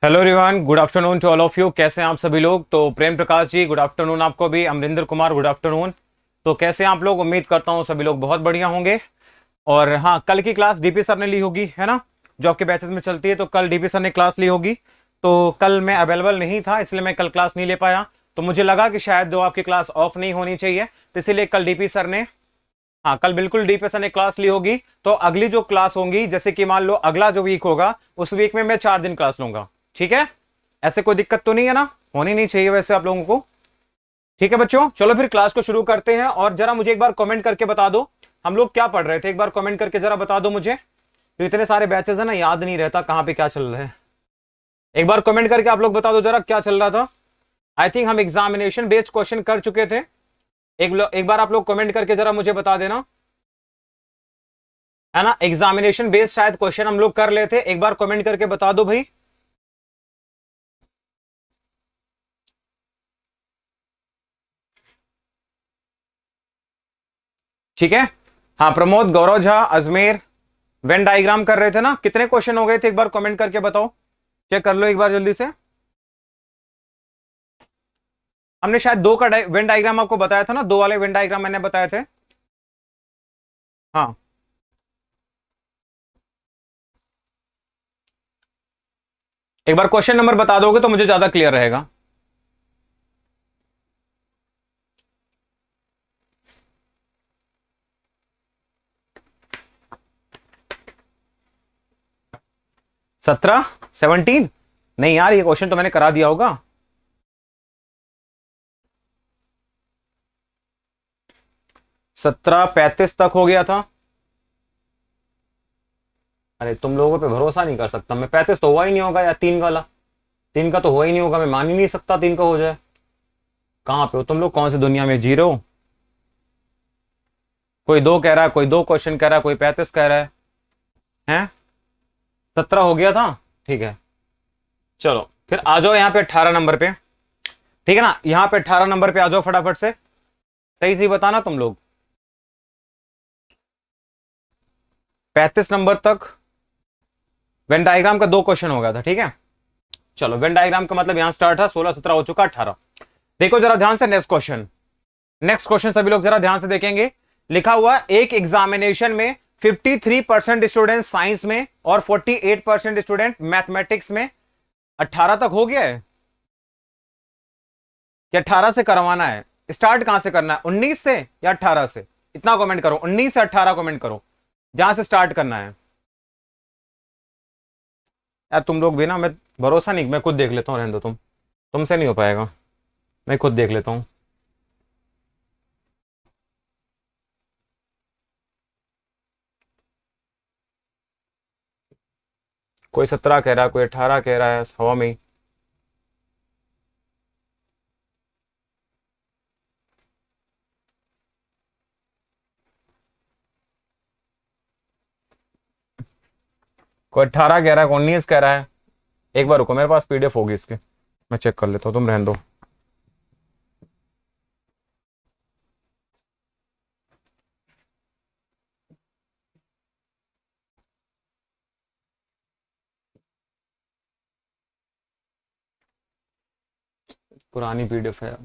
Hello everyone, good afternoon to all of you. कैसे हैं आप सभी लोग? तो प्रेम प्रकाश जी, गुड आफ्टरनून आपको भी। Amarinder Kumar, good afternoon. तो कैसे हैं आप लोग? उम्मीद करता हूं सभी लोग बहुत बढ़िया होंगे। और हाँ, कल की क्लास डीपी सर ने ली होगी, है ना, जो आपके बैचेस में चलती है। तो कल डीपी सर ने क्लास ली होगी। तो कल मैं अवेलेबल नहीं था, इसलिए मैं कल क्लास नहीं ले पाया। तो मुझे लगा कि शायद जो आपकी क्लास ऑफ नहीं होनी चाहिए, तो इसीलिए कल डीपी सर ने, हाँ कल बिल्कुल डीपी सर ने क्लास ली होगी। तो अगली जो क्लास होंगी, जैसे कि मान लो अगला जो वीक होगा, उस वीक में मैं 4 दिन क्लास लूंगा। ठीक है, ऐसे कोई दिक्कत तो नहीं है ना? होनी नहीं चाहिए वैसे आप लोगों को। ठीक है बच्चों, चलो फिर क्लास को शुरू करते हैं। और जरा मुझे एक बार कमेंट करके बता दो हम लोग क्या पढ़ रहे थे। एक बार कमेंट करके जरा बता दो मुझे। तो इतने सारे बैचेस है ना, याद नहीं रहता कहां पे क्या चल रहा है। एक बार कमेंट करके आप लोग बता दो जरा क्या चल रहा था। आई थिंक हम एग्जामिनेशन बेस्ड क्वेश्चन कर चुके थे। एक बार आप लोग कमेंट करके जरा मुझे बता देना, है ना। एग्जामिनेशन बेस्ड शायद क्वेश्चन हम लोग कर लेते। एक बार कमेंट करके बता दो भाई। ठीक है, हाँ प्रमोद, गौरव झा, अजमेर, वेन डायग्राम कर रहे थे ना। कितने क्वेश्चन हो गए थे एक बार कमेंट करके बताओ, चेक कर लो एक बार जल्दी से। हमने शायद 2 का वेन डायग्राम आपको बताया था ना, 2 वाले वेन डायग्राम मैंने बताए थे। हाँ एक बार क्वेश्चन नंबर बता दोगे तो मुझे ज्यादा क्लियर रहेगा। सत्रह, 17? नहीं यार, ये क्वेश्चन तो मैंने करा दिया होगा। 17, 35 तक हो गया था। अरे तुम लोगों पे भरोसा नहीं कर सकता मैं। 35 तो हुआ ही नहीं होगा यार। 3 वाला, 3 का तो हुआ ही नहीं होगा। मैं मान ही नहीं सकता 3 का हो जाए। कहां पे हो तुम लोग? कौन सी दुनिया में जी रहे हो? कोई 2 कह रहा है, कोई 2 क्वेश्चन कह रहा है, कोई 35 कह रहा है। हैं? 17 हो गया था, ठीक है। चलो फिर आ जाओ यहाँ पे 18 नंबर पे। ठीक है ना, यहाँ पे 18 नंबर पे आ जाओ फटाफट से। सही सही बताना तुम लोग। 35 नंबर तक वेन डायग्राम का 2 क्वेश्चन हो गया था। ठीक है, चलो वेन डायग्राम का मतलब यहां स्टार्ट था। 16, 17 हो चुका, 18। देखो जरा ध्यान से नेक्स्ट क्वेश्चन। नेक्स्ट क्वेश्चन सभी लोग जरा ध्यान से देखेंगे। लिखा हुआ एक एग्जामिनेशन में 53% स्टूडेंट साइंस में और 48% स्टूडेंट मैथमेटिक्स में। 18 तक हो गया है कि 18 से करवाना है? स्टार्ट कहां से करना है, 19 से या 18 से? इतना कमेंट करो, 19 से 18 कमेंट करो जहां से स्टार्ट करना है। यार तुम लोग भी ना, मैं भरोसा नहीं, मैं खुद देख लेता हूँ, रहने दो तुम। तुमसे नहीं हो पाएगा, मैं खुद देख लेता हूँ। कोई 17 कह रहा है, कोई 18 कह रहा है, हवा में ही। कोई 18 कह रहा है, कोई 19 कह रहा है। एक बार रुको, मेरे पास पीडीएफ होगी इसके, मैं चेक कर लेता हूँ, तुम रहने दो। पुरानी पीडीएफ है।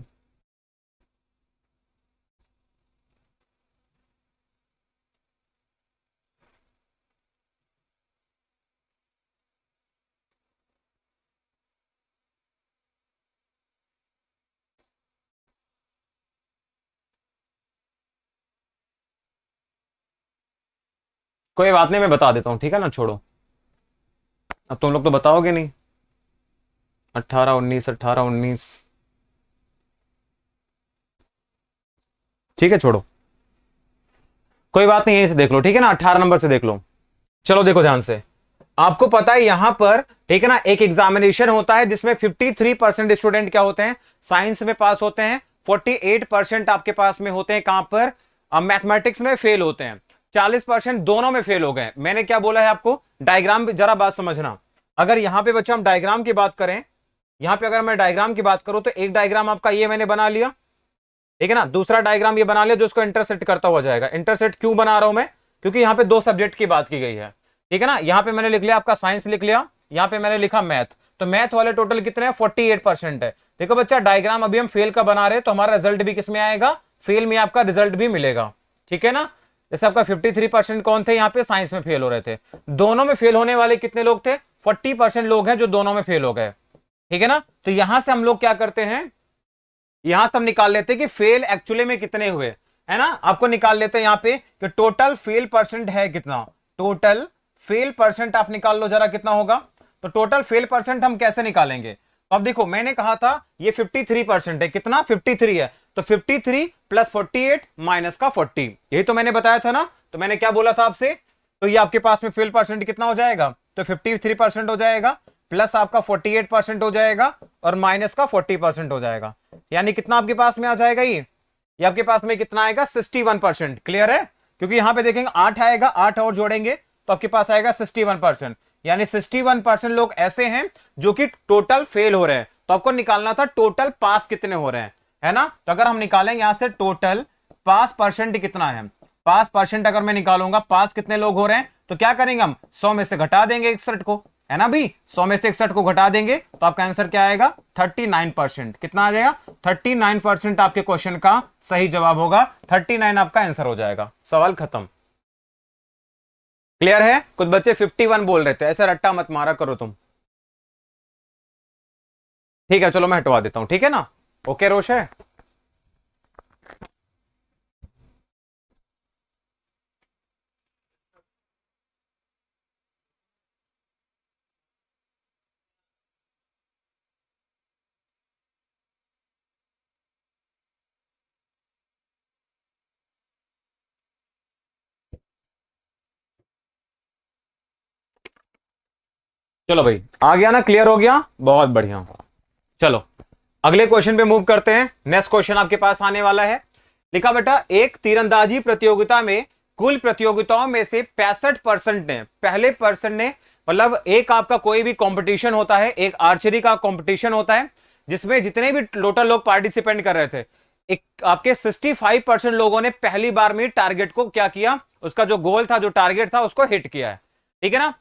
कोई बात नहीं, मैं बता देता हूँ, ठीक है ना, छोड़ो। अब तुम लोग तो बताओगे नहीं। 18, 19, 18, 19, ठीक है छोड़ो, कोई बात नहीं, यहीं से देख लो, ठीक है ना, 18 नंबर से देख लो। चलो देखो ध्यान से। आपको पता है यहां पर, ठीक है ना, एक एग्जामिनेशन होता है जिसमें 53% स्टूडेंट क्या होते हैं, साइंस में पास होते हैं। 48% आपके पास में होते हैं कहां पर, मैथमेटिक्स में फेल होते हैं। 40% दोनों में फेल हो गए। मैंने क्या बोला है आपको, डायग्राम जरा बात समझना। अगर यहां पे बच्चा हम डायग्राम की बात करें, यहां पे अगर मैं डायग्राम की बात करूं, तो एक डायग्राम आपका ये मैंने बना लिया, ठीक है ना। दूसरा डायग्राम ये बना लिया जो उसको इंटरसेक्ट करता हुआ जाएगा। इंटरसेक्ट क्यों बना रहा हूं मैं? क्योंकि यहां पे 2 सब्जेक्ट की बात की गई है, ठीक है ना। यहां पे मैंने लिख लिया आपका साइंस लिख लिया, यहां पे मैंने लिखा मैथ। तो मैथ वाले टोटल कितने हैं, 48% है। देखो बच्चा डायग्राम अभी हम फेल का बना रहे हैं, तो हमारा रिजल्ट भी किस में आएगा, फेल में आपका रिजल्ट भी मिलेगा, ठीक है ना। जैसे आपका 53% कौन थे यहाँ पे, साइंस में फेल हो रहे थे। दोनों में फेल होने वाले कितने लोग थे, 40% लोग हैं जो दोनों में फेल हो गए, ठीक है ना। तो यहां से हम लोग क्या करते हैं, यहां से हम निकाल लेते हैं कि फेल एक्चुअली में कितने हुए, है ना। आपको निकाल लेते हैं यहाँ पे कि टोटल फेल परसेंट है कितना, टोटल फेल परसेंट आप निकाल लो जरा कितना होगा। तो टोटल फेल परसेंट हम कैसे निकालेंगे, अब देखो मैंने कहा था ये 53% है, कितना 53 है, तो 53 प्लस 48 माइनस का 40, यही तो मैंने बताया था ना। तो मैंने क्या बोला था आपसे, तो ये आपके पास में फेल परसेंट कितना हो जाएगा, तो 53% हो जाएगा, प्लस आपका 48% हो जाएगा, और माइनस का 40% हो जाएगा। यानी कितना आपके पास में आ जाएगा, ये आपके पास में कितना आएगा, 61%। क्लियर है, क्योंकि यहां पे देखेंगे 8 आएगा, 8 और जोड़ेंगे तो आपके पास आएगा 61%। यानी 61% लोग ऐसे हैं जो कि टोटल फेल हो रहे हैं। तो आपको निकालना था टोटल पास कितने हो रहे हैं, है ना। तो अगर हम निकालेंगे यहां से टोटल पास परसेंट कितना है, पास परसेंट अगर मैं निकालूंगा पास कितने लोग हो रहे हैं, तो क्या करेंगे हम 100 में से घटा देंगे 61 को, है ना भी, 100 में से 61 को घटा देंगे तो आपका आंसर क्या आएगा, 39%। कितना आ जाएगा, 39% आपके क्वेश्चन का सही जवाब होगा, 39 आपका आंसर हो जाएगा, सवाल खत्म। क्लियर है, कुछ बच्चे 51 बोल रहे थे, ऐसा रट्टा मत मारा करो तुम, ठीक है। चलो मैं हटवा देता हूं, ठीक है ना, ओके रोश है। चलो भाई आ गया ना, क्लियर हो गया, बहुत बढ़िया। चलो अगले क्वेश्चन पे मूव करते हैं। नेक्स्ट क्वेश्चन आपके पास आने वाला है, लिखा बेटा एक तीरंदाजी प्रतियोगिता में कुल प्रतियोगिताओं में से 65% ने, पहले पर्सन ने, मतलब एक आपका कोई भी कंपटीशन होता है, एक आर्चरी का कंपटीशन होता है जिसमें जितने भी टोटल लोग पार्टिसिपेंट कर रहे थे, एक आपके 65% लोगों ने पहली बार में टारगेट को क्या किया, उसका जो गोल था, जो टारगेट था, उसको हिट किया है, ठीक है ना।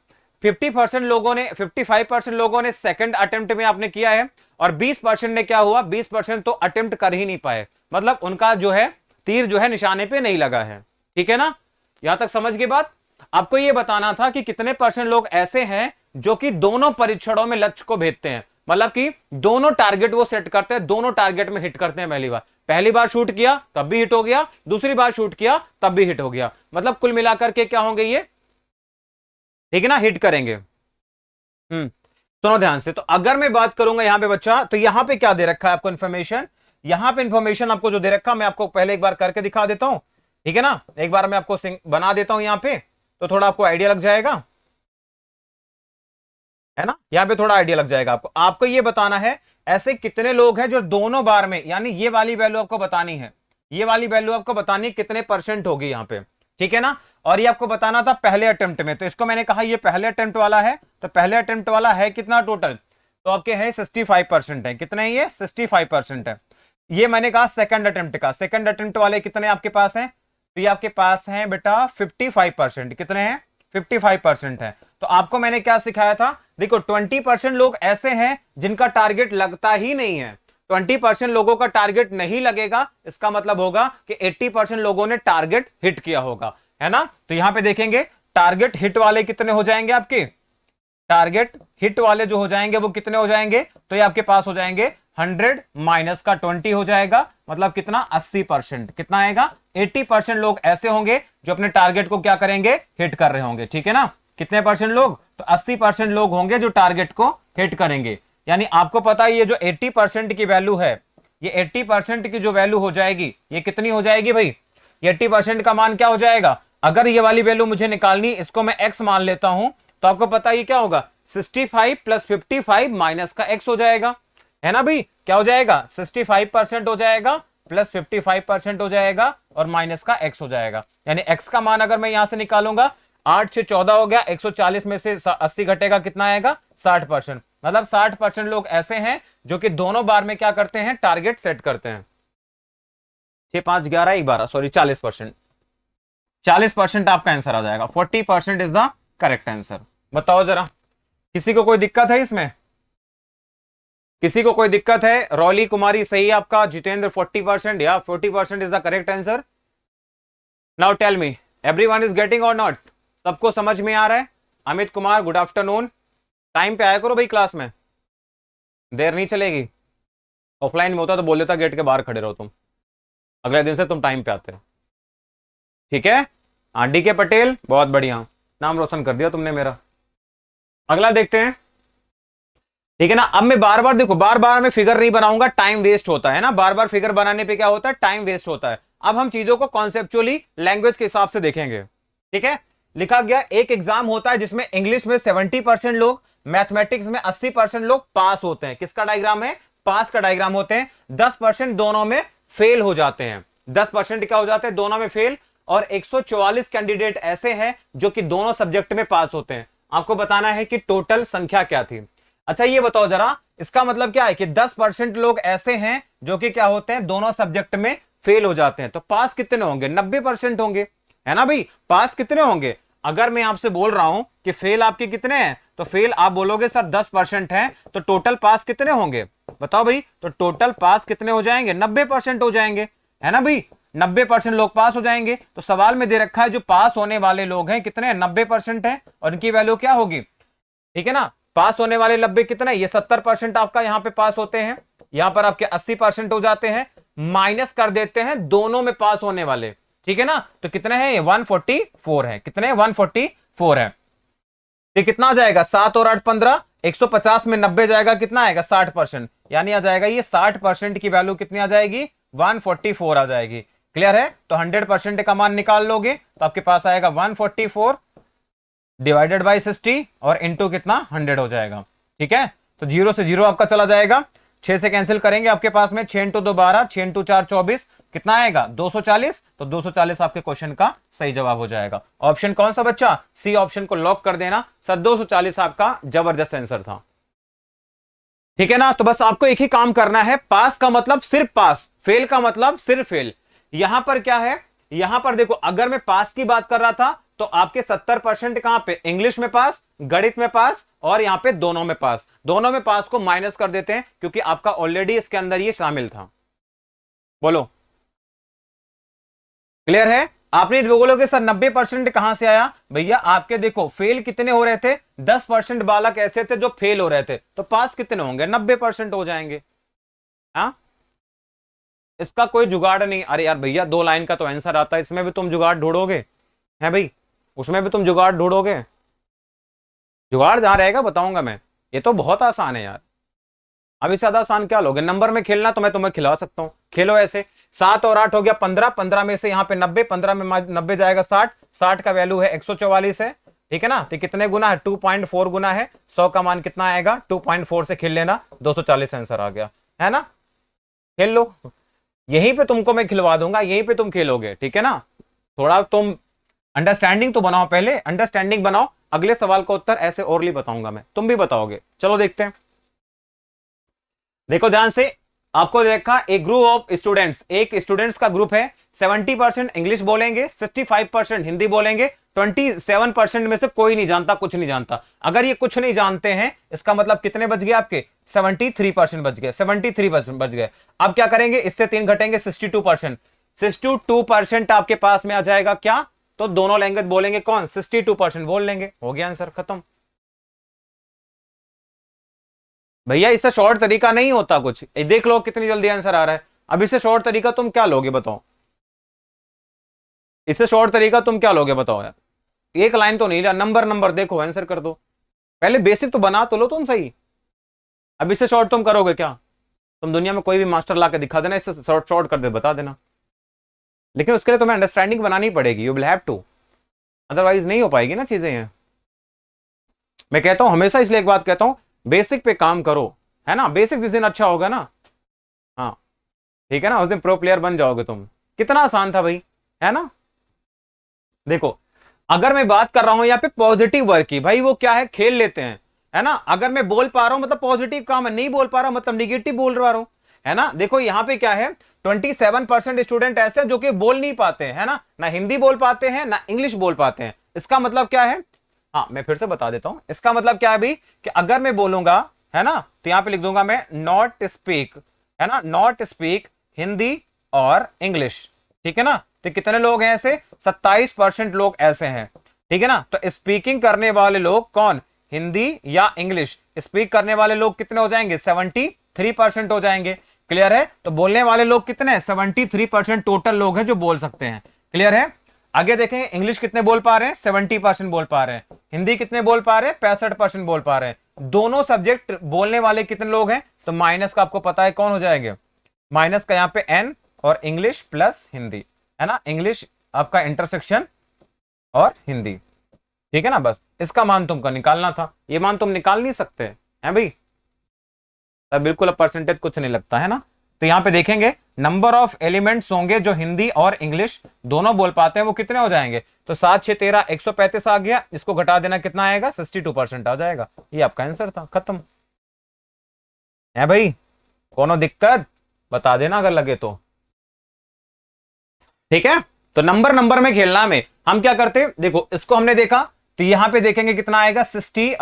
50% लोगों ने, 55% लोगों ने सेकंड अटेम्प्ट में आपने किया है, और 20% ने क्या हुआ, 20% तो अटेम्प्ट कर ही नहीं पाए, मतलब उनका जो है तीर जो है निशाने पे नहीं लगा है, ठीक है ना। यहां तक समझ के बाद आपको यह बताना था कि कितने परसेंट लोग ऐसे हैं जो कि दोनों परीक्षणों में लक्ष्य को भेदते हैं, मतलब कि दोनों टारगेट वो सेट करते हैं, दोनों टारगेट में हिट करते हैं। पहली बार शूट किया तब भी हिट हो गया, दूसरी बार शूट किया तब भी हिट हो गया, मतलब कुल मिलाकर के क्या होंगे ये, ठीक है ना, हिट करेंगे। सुनो ध्यान से। तो अगर मैं बात करूंगा यहां पे बच्चा, तो यहां पे क्या दे रखा है आपको इन्फॉर्मेशन, यहां पे इन्फॉर्मेशन आपको जो दे रखा मैं आपको पहले एक बार करके दिखा देता हूं, ठीक है ना। एक बार मैं आपको बना देता हूं यहां पे, तो थोड़ा आपको आइडिया लग जाएगा, है ना। यहां पे थोड़ा आइडिया लग जाएगा आपको। आपको ये बताना है ऐसे कितने लोग हैं जो दोनों बार में, यानी ये वाली वैल्यू आपको बतानी है, ये वाली वैल्यू आपको बतानी है कितने परसेंट होगी यहां पे, ठीक है ना। और ये आपको बताना था पहले अटेम्प्ट में, तो इसको मैंने कहा ये पहले अटेम्प्ट वाला है, तो पहले अटेम्प्ट वाला है कितना टोटल, तो आपके है 65% है, कितने है ये, 65% है। ये मैंने कहा सेकंड अटेम्प्ट का, सेकंड अटेम्प्ट वाले कितने आपके पास हैं, तो ये आपके पास हैं बेटा 55%, कितने हैं, 55% है। तो आपको मैंने क्या सिखाया था, देखो 20% लोग ऐसे हैं जिनका टारगेट लगता ही नहीं है, 20% लोगों का टारगेट नहीं लगेगा, इसका मतलब होगा कि 80% लोगों ने टारगेट हिट किया होगा, है ना। तो यहां पे देखेंगे टारगेट हिट वाले कितने हो जाएंगे आपके, टारगेट हिट वाले जो हो जाएंगे वो कितने हो जाएंगे, तो ये आपके पास हो जाएंगे 100 माइनस का 20 हो जाएगा, मतलब कितना 80%, कितना आएगा 80% लोग ऐसे होंगे जो अपने टारगेट को क्या करेंगे, हिट कर रहे होंगे, ठीक है ना। कितने परसेंट लोग, तो 80% लोग होंगे जो टारगेट को हिट करेंगे। यानी आपको पता है ये जो 80% की वैल्यू है, ये 80% की जो वैल्यू हो जाएगी ये कितनी हो जाएगी भाई, ये 80% का मान क्या हो जाएगा, अगर ये वाली वैल्यू मुझे निकालनी, इसको मैं x मान लेता हूं, तो आपको पता है क्या होगा, 65 प्लस 55 माइनस का x हो जाएगा, है ना भाई। क्या हो जाएगा, 65% हो जाएगा प्लस 55% हो जाएगा और माइनस का x हो जाएगा। यानी x का मान अगर मैं यहां से निकालूंगा, 8 से 14 हो गया, 140 में से 80 घटेगा, कितना आएगा 60%, मतलब 60% लोग ऐसे हैं जो कि दोनों बार में क्या करते हैं, टारगेट सेट करते हैं। 6 5 11 12 सॉरी 40%, 40% आपका आंसर आ जाएगा, 40% इज द करेक्ट आंसर। बताओ जरा, किसी को कोई दिक्कत है इसमें, किसी को कोई दिक्कत है? रॉली कुमारी सही है आपका, जितेंद्र 40%, या 40% is the correct answer. Now tell me, everyone is getting और नॉट? सबको समझ में आ रहा है? Amit Kumar good afternoon. Time पे आया करो भाई, क्लास में देर नहीं चलेगी। ऑफलाइन में होता तो बोल देता गेट के बाहर खड़े रहो तुम, अगले दिन से तुम टाइम पे आते। ठीक है, डी के पटेल बहुत बढ़िया, नाम रोशन कर दिया तुमने मेरा। अगला देखते हैं, ठीक है ना। अब मैं बार बार देखो, बार बार मैं फिगर नहीं बनाऊंगा, टाइम वेस्ट होता है ना, बार बार फिगर बनाने पे क्या होता है, टाइम वेस्ट होता है। अब हम चीजों को कॉन्सेप्चुअली लैंग्वेज के हिसाब से देखेंगे। ठीक है, लिखा गया एक एग्जाम होता है जिसमें इंग्लिश में 70% लोग, मैथमेटिक्स में 80% लोग पास होते हैं। किसका डायग्राम है? पास का डायग्राम होते हैं। 10% दोनों में फेल हो जाते हैं। 10% क्या हो जाते हैं? दोनों में फेल। और 144 कैंडिडेट ऐसे हैं जो कि दोनों सब्जेक्ट में पास होते हैं। आपको बताना है कि टोटल संख्या क्या थी। अच्छा ये बताओ जरा, इसका मतलब क्या है कि 10% लोग ऐसे हैं जो कि क्या होते हैं, दोनों सब्जेक्ट में फेल हो जाते हैं। तो पास कितने होंगे? 90% होंगे, है ना भाई। पास कितने होंगे? अगर मैं आपसे बोल रहा हूं कि फेल आपके कितने हैं, तो फेल आप बोलोगे सर 10% है, तो टोटल पास कितने होंगे बताओ भाई। तो टोटल पास कितने हो जाएंगे? 90% हो जाएंगे, है ना भाई। 90% लोग पास हो जाएंगे। तो सवाल में दे रखा है जो पास होने वाले लोग हैं कितने? 90% है, और इनकी वैल्यू क्या होगी? ठीक है ना, पास होने वाले 90 कितने? ये 70% आपका यहाँ पे पास होते हैं, यहां पर आपके 80% हो जाते हैं, माइनस कर देते हैं दोनों में पास होने वाले। ठीक है ना, तो कितने हैं? ये 144 है। कितने? 144 है। ये कितना आ जाएगा? 7 और 8 15, 150 में 90 जाएगा, कितना आएगा? 60%, यानी आ जाएगा ये 60% की वैल्यू कितनी आ जाएगी? 144 आ जाएगी। क्लियर है? तो 100% का मान निकाल लोगे तो आपके पास आएगा 144 डिवाइडेड बाई 60 और इंटू कितना? 100 हो जाएगा। ठीक है, तो 0 से 0 आपका चला जाएगा, 6 से कैंसिल करेंगे आपके पास में, 6 इंटू 2 12, 6 इंटू 4 24, कितना आएगा? 240। तो 240 आपके क्वेश्चन का सही जवाब हो जाएगा। ऑप्शन कौन सा बच्चा? सी ऑप्शन को लॉक कर देना सर, 240 आपका जबरदस्त आंसर था। ठीक है ना, तो बस आपको एक ही काम करना है, पास का मतलब सिर्फ पास, फेल का मतलब सिर्फ फेल। यहां पर क्या है, यहां पर देखो, अगर मैं पास की बात कर रहा था तो आपके 70% कहां पे? इंग्लिश में पास, गणित में पास, और यहां पे दोनों में पास। दोनों में पास को माइनस कर देते हैं क्योंकि आपका ऑलरेडी इसके अंदर ये शामिल था। बोलो क्लियर है? आपने बोलोगे सर 90% कहां से आया? भैया आपके देखो फेल कितने हो रहे थे? 10% बालक ऐसे थे जो फेल हो रहे थे, तो पास कितने होंगे? 90% हो जाएंगे। हाँ, इसका कोई जुगाड़ नहीं। अरे यार भैया 2 लाइन का तो आंसर आता है, इसमें भी तुम जुगाड़ ढूंढोगे? है भाई, उसमें भी तुम जुगाड़ ढूंढोगे? जुगाड़ जहां रहेगा बताऊंगा मैं। ये तो बहुत आसान है यार, अब इससे ज्यादा आसान क्या लोगे? नंबर में खेलना तो मैं तुम्हें खिला सकता हूं, खेलो ऐसे। 7 और 8 हो गया 15, 15 में से यहाँ पे 90, 15 में 90 जाएगा 60, 60 का वैल्यू है 144 है। ठीक है ना, तो कितने गुना है? 2.4 गुना है। 100 का मान कितना आएगा? 2.4 से खेल लेना, 240 आंसर आ गया, है ना। खेल लो, यहीं पे तुमको मैं खिलवा दूंगा, यहीं पे तुम खेलोगे। ठीक है ना, थोड़ा तुम अंडरस्टैंडिंग तो बनाओ, पहले अंडरस्टैंडिंग बनाओ, अगले सवाल का उत्तर ऐसे ओरली बताऊंगा मैं, तुम भी बताओगे। चलो देखते हैं, देखो ध्यान से। आपको देखा एक ग्रुप ऑफ स्टूडेंट्स, एक स्टूडेंट्स का ग्रुप है, 70% इंग्लिश बोलेंगे, 65% हिंदी बोलेंगे, 27% में से कोई नहीं जानता, कुछ नहीं जानता। अगर ये कुछ नहीं जानते हैं, इसका मतलब कितने बच गए आपके? 73% बच गए, 73% बच गए। अब क्या करेंगे? इससे 3 घटेंगे, 62%। 62% आपके पास में आ जाएगा क्या? तो दोनों लैंग्वेज बोलेंगे कौन? 62% बोल लेंगे, हो गया आंसर खत्म। भैया इससे शॉर्ट तरीका नहीं होता कुछ, देख लो कितनी जल्दी आंसर आ रहा है। अब इससे शॉर्ट तरीका तुम क्या लोगे बताओ? इससे शॉर्ट तरीका तुम क्या लोगे बताओ यार? एक लाइन तो नहीं लिया, नंबर नंबर देखो, आंसर कर दो। पहले बेसिक तो बना तो लो तुम सही। अब इससे शॉर्ट तुम करोगे क्या? तुम दुनिया में कोई भी मास्टर ला के दिखा देना, इससे शॉर्ट शॉर्ट कर दे बता देना, लेकिन उसके लिए तुम्हें अंडरस्टैंडिंग बनानी पड़ेगी, you will have to, otherwise नहीं हो पाएगी ना चीजें हैं। मैं कहता हूं हमेशा, इसलिए एक बात कहता हूं, बेसिक पे काम करो, है ना। बेसिक जिस दिन अच्छा होगा ना, हाँ ठीक है ना, उस दिन प्रो प्लेयर बन जाओगे तुम। कितना आसान था भाई, है ना। देखो अगर मैं बात कर रहा हूं यहाँ पे पॉजिटिव वर्क की, भाई वो क्या है? खेल लेते हैं, है ना। अगर मैं बोल पा रहा हूं मतलब पॉजिटिव काम है, नहीं बोल पा रहा हूं मतलब निगेटिव बोल रहा हूं, है ना। देखो यहाँ पे क्या है, 27% स्टूडेंट ऐसे जो कि बोल नहीं पाते हैं, है ना हिंदी बोल पाते हैं ना इंग्लिश बोल पाते हैं। इसका मतलब क्या है? हाँ मैं फिर से बता देता हूं, इसका मतलब क्या है भाई कि अगर मैं बोलूंगा है ना, तो यहां पे लिख दूंगा मैं नॉट स्पीक, है ना, नॉट स्पीक हिंदी और इंग्लिश, ठीक है ना। तो कितने लोग हैं ऐसे, 27% लोग ऐसे हैं, ठीक है ना। तो स्पीकिंग करने वाले लोग कौन, हिंदी या इंग्लिश, स्पीक करने वाले लोग कितने हो जाएंगे, 73% हो जाएंगे। क्लियर है। तो बोलने वाले लोग कितने हैं, 73% टोटल लोग हैं जो बोल सकते हैं। क्लियर है। आगे देखेंगे इंग्लिश कितने बोल पा रहे हैं, 70% बोल पा रहे हैं। हिंदी कितने बोल पा रहे हैं, 65% बोल पा रहे हैं। दोनों सब्जेक्ट बोलने वाले कितने लोग हैं, तो माइनस का आपको पता है कौन हो जाएंगे, माइनस का यहाँ पे एन और इंग्लिश प्लस हिंदी, है ना, इंग्लिश आपका इंटरसेक्शन और हिंदी, ठीक है ना। बस इसका मान तुमको निकालना था, ये मान तुम निकाल नहीं सकते हैं भाई, तब बिल्कुल अब परसेंटेज कुछ नहीं लगता है ना। तो यहां पे देखेंगे नंबर ऑफ एलिमेंट्स होंगे जो हिंदी और इंग्लिश दोनों बोल पाते हैं, वो कितने हो जाएंगे, तो 7 6 13 135 आ गया, इसको घटा देना कितना आएगा, 62% आ जाएगा। ये आपका आंसर था, खत्म है भाई। कोनो दिक्कत बता देना अगर लगे तो, ठीक है। तो नंबर नंबर में खेलना में हम क्या करते, देखो इसको हमने देखा, तो यहां पे देखेंगे कितना आएगा, 70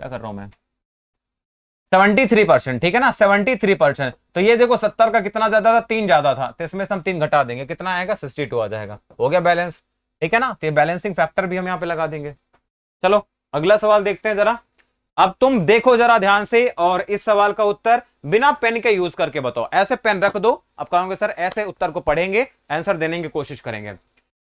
क्या कर रहा हूं मैं, 73%, ठीक है ना, 73%। तो ये देखो 70 का कितना ज्यादा था, 3 ज्यादा था, तो इसमें से हम 3 घटा देंगे, कितना आएगा, 62 आ जाएगा। हो गया बैलेंस, ठीक है ना। तो ये बैलेंसिंग फैक्टर भी हम यहाँ पे लगा देंगे। चलो अगला सवाल देखते हैं जरा। अब तुम देखो जरा ध्यान से, और इस सवाल का उत्तर बिना पेन के यूज करके बताओ। ऐसे पेन रख दो, अब कहोगे सर ऐसे उत्तर को पढ़ेंगे, आंसर देने की कोशिश करेंगे।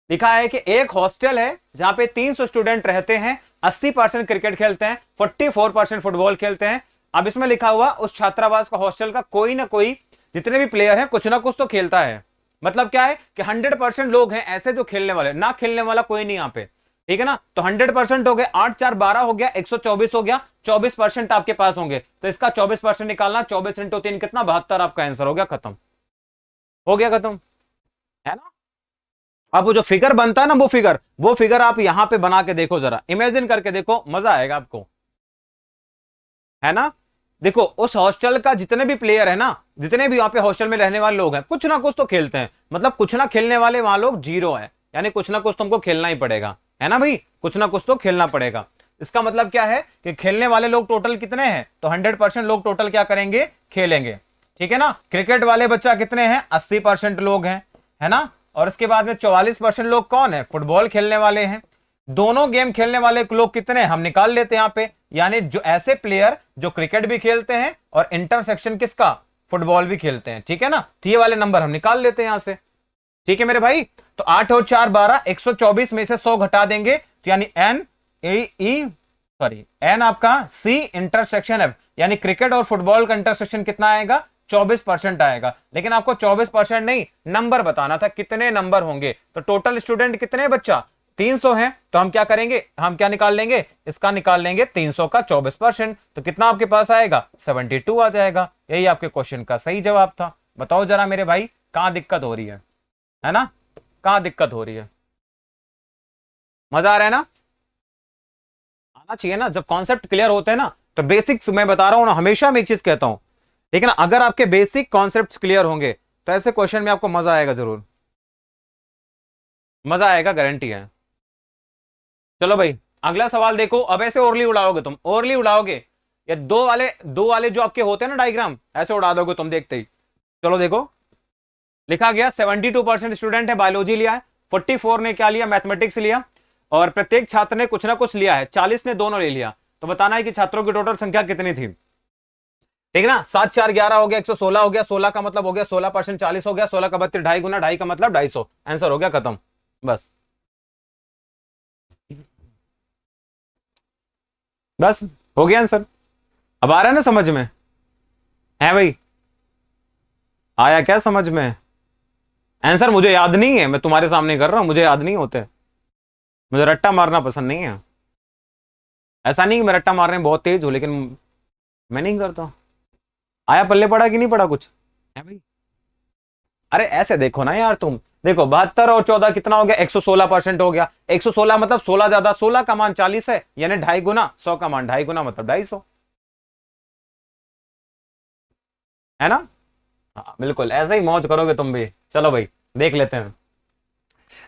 लिखा है कि एक हॉस्टल है जहां पे 300 स्टूडेंट रहते हैं, 80% क्रिकेट खेलते हैं, 44% फुटबॉल खेलते हैं। अब इसमें लिखा हुआ उस छात्रावास का हॉस्टल का कोई ना कोई, जितने भी प्लेयर हैं कुछ ना कुछ तो खेलता है। मतलब क्या है कि 100% लोग हैं ऐसे जो खेलने वाले, ना खेलने वाला कोई नहीं यहाँ पे, ठीक है ना। तो 100% हो गए, 8 4 12 हो गया, 124 हो गया, 24% आपके पास होंगे, तो इसका 24% निकालना, 24 × 3 कितना, 72 आपका आंसर हो गया, खत्म हो गया, खत्म है ना। अब वो जो फिगर बनता है ना, वो फिगर आप यहां पे बना के देखो, जरा इमेजिन करके देखो, मजा आएगा आपको, है ना। देखो उस हॉस्टल का जितने भी प्लेयर है ना, जितने भी वहां पे हॉस्टल में रहने वाले लोग हैं, कुछ ना कुछ तो खेलते हैं, मतलब कुछ ना खेलने वाले वहां लोग जीरो है, यानी कुछ ना कुछ तुमको खेलना ही पड़ेगा, है ना भाई, कुछ ना कुछ तो खेलना पड़ेगा। इसका मतलब क्या है कि खेलने वाले लोग टोटल कितने हैं, तो 100% लोग टोटल क्या करेंगे, खेलेंगे, ठीक है ना। क्रिकेट वाले बच्चा कितने हैं, 80% लोग हैं, है ना। और इसके बाद में 44% लोग कौन है, फुटबॉल खेलने वाले हैं। दोनों गेम खेलने वाले लोग कितने हैं, हम निकाल लेते हैं यहाँ पे, यानी जो ऐसे प्लेयर जो क्रिकेट भी खेलते हैं और इंटरसेक्शन किसका, फुटबॉल भी खेलते हैं, ठीक है ना। तो ये वाले नंबर हम निकाल लेते हैं यहां से, ठीक है मेरे भाई। तो 8 और 4 12, 124 में से 100 घटा देंगे, तो यानी एन आपका सी इंटरसेक्शन एफ, यानी क्रिकेट और फुटबॉल का इंटरसेक्शन कितना आएगा, 24% आएगा। लेकिन आपको 24% नहीं, नंबर बताना था, कितने नंबर होंगे। तो टोटल स्टूडेंट कितने बच्चा, 300 हैं, तो हम क्या करेंगे, हम क्या निकाल लेंगे, इसका निकाल लेंगे 300 का 24%, तो कितना आपके पास आएगा, 72 आ जाएगा। यही आपके क्वेश्चन का सही जवाब था। बताओ जरा मेरे भाई, कहां दिक्कत हो रही है ना, कहां दिक्कत हो रही है, मजा आ रहा है ना, आना चाहिए ना। जब कॉन्सेप्ट क्लियर होते हैं ना, तो बेसिक्स मैं बता रहा हूं ना, हमेशा मैं एक चीज कहता हूं, लेकिन अगर आपके बेसिक कॉन्सेप्ट्स क्लियर होंगे तो ऐसे क्वेश्चन में आपको मजा आएगा, जरूर मजा आएगा, गारंटी है। चलो भाई अगला सवाल देखो। अब ऐसे ओरली उड़ाओगे तुम, ओरली उड़ाओगे, ये दो वाले जो आपके होते हैं ना डायग्राम, ऐसे उड़ा दोगे तुम देखते ही। चलो देखो, लिखा गया 72% स्टूडेंट है बायोलॉजी लिया है, 44 ने क्या लिया, मैथमेटिक्स लिया, और प्रत्येक छात्र ने कुछ ना कुछ लिया है, 40 ने दोनों ले लिया। तो बताना है कि छात्रों की टोटल संख्या कितनी थी, ठीक है ना। 7 4 11 हो गया, 116 हो गया, 16 का मतलब हो गया 16%, 40 हो गया, 16 का 32, ढाई गुना ढाई का मतलब 250, आंसर हो गया, खत्म, बस बस हो गया आंसर। अब आ रहा है ना समझ में, है भाई, आया क्या समझ में। आंसर मुझे याद नहीं है, मैं तुम्हारे सामने कर रहा हूं, मुझे याद नहीं होते, मुझे रट्टा मारना पसंद नहीं है। ऐसा नहीं कि मैं रट्टा मारने में बहुत तेज हूं, लेकिन मैं नहीं करता। आया पल्ले पड़ा कि नहीं पड़ा कुछ, है भाई। अरे ऐसे देखो ना यार तुम, देखो 72 और 14 कितना हो गया, 116% हो गया। 116 मतलब 16 ज्यादा, 16 का मान 40 है, यानी ढाई गुना, 100 का मान ढाई गुना मतलब 250, है ना। हाँ बिल्कुल ऐसे ही मौज करोगे तुम भी। चलो भाई देख लेते हैं।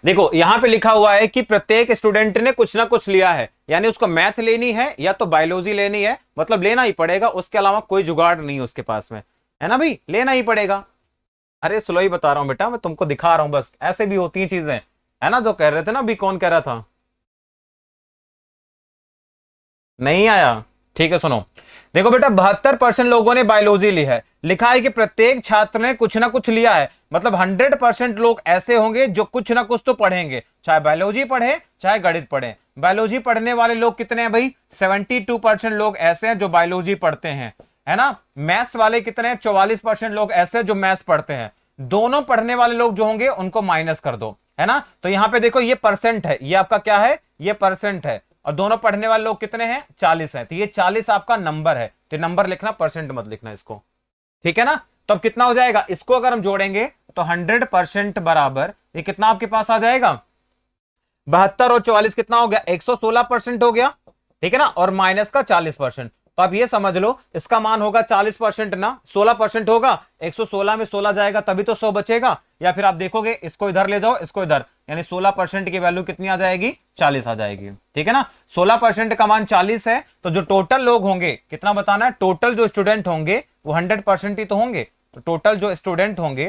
देखो यहां पे लिखा हुआ है कि प्रत्येक स्टूडेंट ने कुछ ना कुछ लिया है, यानी उसको मैथ लेनी है या तो बायोलॉजी लेनी है, मतलब लेना ही पड़ेगा, उसके अलावा कोई जुगाड़ नहीं है उसके पास में, है ना भाई, लेना ही पड़ेगा। अरे स्लो ही बता रहा हूं बेटा, मैं तुमको दिखा रहा हूं बस, ऐसे भी होती हैं चीजें, है ना। जो कह रहे थे ना अभी, कौन कह रहा था, नहीं आया, ठीक है सुनो। देखो बेटा 72% लोगों ने बायोलॉजी ली है, लिखा है कि प्रत्येक छात्र ने कुछ ना कुछ लिया है, मतलब 100% लोग ऐसे होंगे जो कुछ ना कुछ तो पढ़ेंगे, चाहे बायोलॉजी पढ़े चाहे गणित पढ़े। बायोलॉजी पढ़ने वाले लोग कितने हैं भाई, 72% लोग ऐसे हैं जो बायोलॉजी पढ़ते हैं, है ना। मैथ्स वाले कितने हैं, 44% लोग ऐसे हैं जो मैथ्स पढ़ते हैं। दोनों पढ़ने वाले लोग जो होंगे उनको माइनस कर दो, है ना। तो यहां पे देखो ये परसेंट है, ये आपका क्या है, ये परसेंट है, और दोनों पढ़ने वाले लोग कितने हैं, 40 हैं, तो ये 40 आपका नंबर है, तो नंबर लिखना, परसेंट मत लिखना इसको, ठीक है ना। तो अब कितना हो जाएगा, इसको अगर हम जोड़ेंगे तो 100% बराबर ये कितना आपके पास आ जाएगा, 72 और 44 कितना हो गया, 116% हो गया, ठीक है ना, और माइनस का 40%। तो आप ये समझ लो इसका मान होगा 40% ना, 16% होगा, 116 में 16 जाएगा तभी तो 100 बचेगा, या फिर आप देखोगे इसको इधर ले जाओ, इसको इधर, यानी 16% की वैल्यू कितनी आ जाएगी, 40 आ जाएगी, ठीक है ना। 16% का मान 40 है, तो जो टोटल लोग होंगे कितना बताना है, टोटल जो स्टूडेंट होंगे वो 100% ही तो होंगे, तो टोटल जो स्टूडेंट होंगे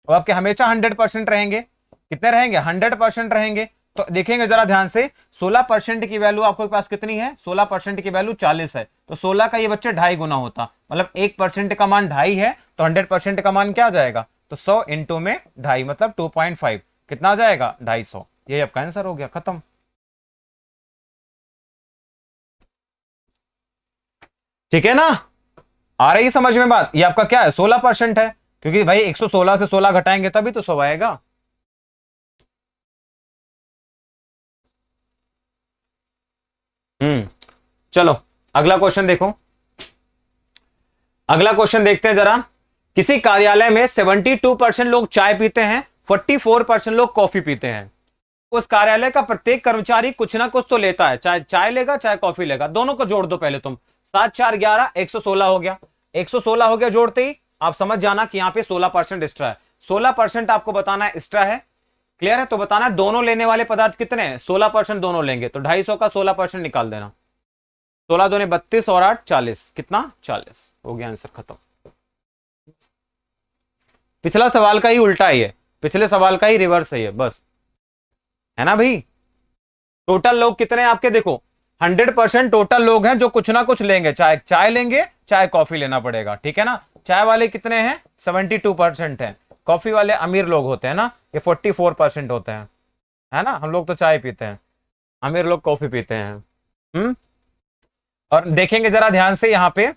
वो आपके हमेशा 100% रहेंगे, कितने रहेंगे, 100% रहेंगे। तो देखेंगे जरा ध्यान से, 16% की वैल्यू आपके पास कितनी है, 16% की वैल्यू 40 है, तो 16 का ये बच्चे 2.5 गुना होता, मतलब 1% का मान 2.5 है, तो 100% का मान क्या आ जाएगा, तो 100 इंटू में 2.5 मतलब 2.5, कितना आ जाएगा, 250, ये आपका आंसर हो गया, खत्म। ठीक है ना, आ रही समझ में बात, ये आपका क्या है, 16% है, क्योंकि भाई 116 से 16 घटाएंगे तभी तो 100 आएगा। चलो अगला क्वेश्चन देखो, अगला क्वेश्चन देखते हैं जरा। किसी कार्यालय में 72% लोग चाय पीते हैं, 44% लोग कॉफी पीते हैं। उस कार्यालय का प्रत्येक कर्मचारी कुछ ना कुछ तो लेता है, चाहे चाय लेगा चाहे कॉफी लेगा, दोनों को जोड़ दो पहले तुम, 7 4 11 116 हो गया, 116 हो गया, जोड़ते ही आप समझ जाना कि यहां पे 16% एक्स्ट्रा है, 16% आपको बताना है एक्स्ट्रा है, क्लियर है। तो बताना है दोनों लेने वाले पदार्थ कितने हैं, 16% दोनों लेंगे, तो 250 का 16% निकाल देना, 16 दूने 32 और 8 40, कितना 40, हो गया आंसर, खत्म। पिछला सवाल का ही उल्टा है ये, पिछले सवाल का ही रिवर्स है ये, बस, है ना भाई। टोटल लोग कितने हैं आपके, देखो 100% टोटल लोग हैं जो कुछ ना कुछ लेंगे, चाहे चाय लेंगे चाहे कॉफी लेना पड़ेगा, ठीक है ना। चाय वाले कितने हैं, 72% हैं, कॉफी वाले अमीर लोग होते हैं ना, ये 44% होते हैं, है ना। हम लोग तो चाय पीते हैं, अमीर लोग कॉफी पीते हैं। और देखेंगे जरा ध्यान से, यहां पे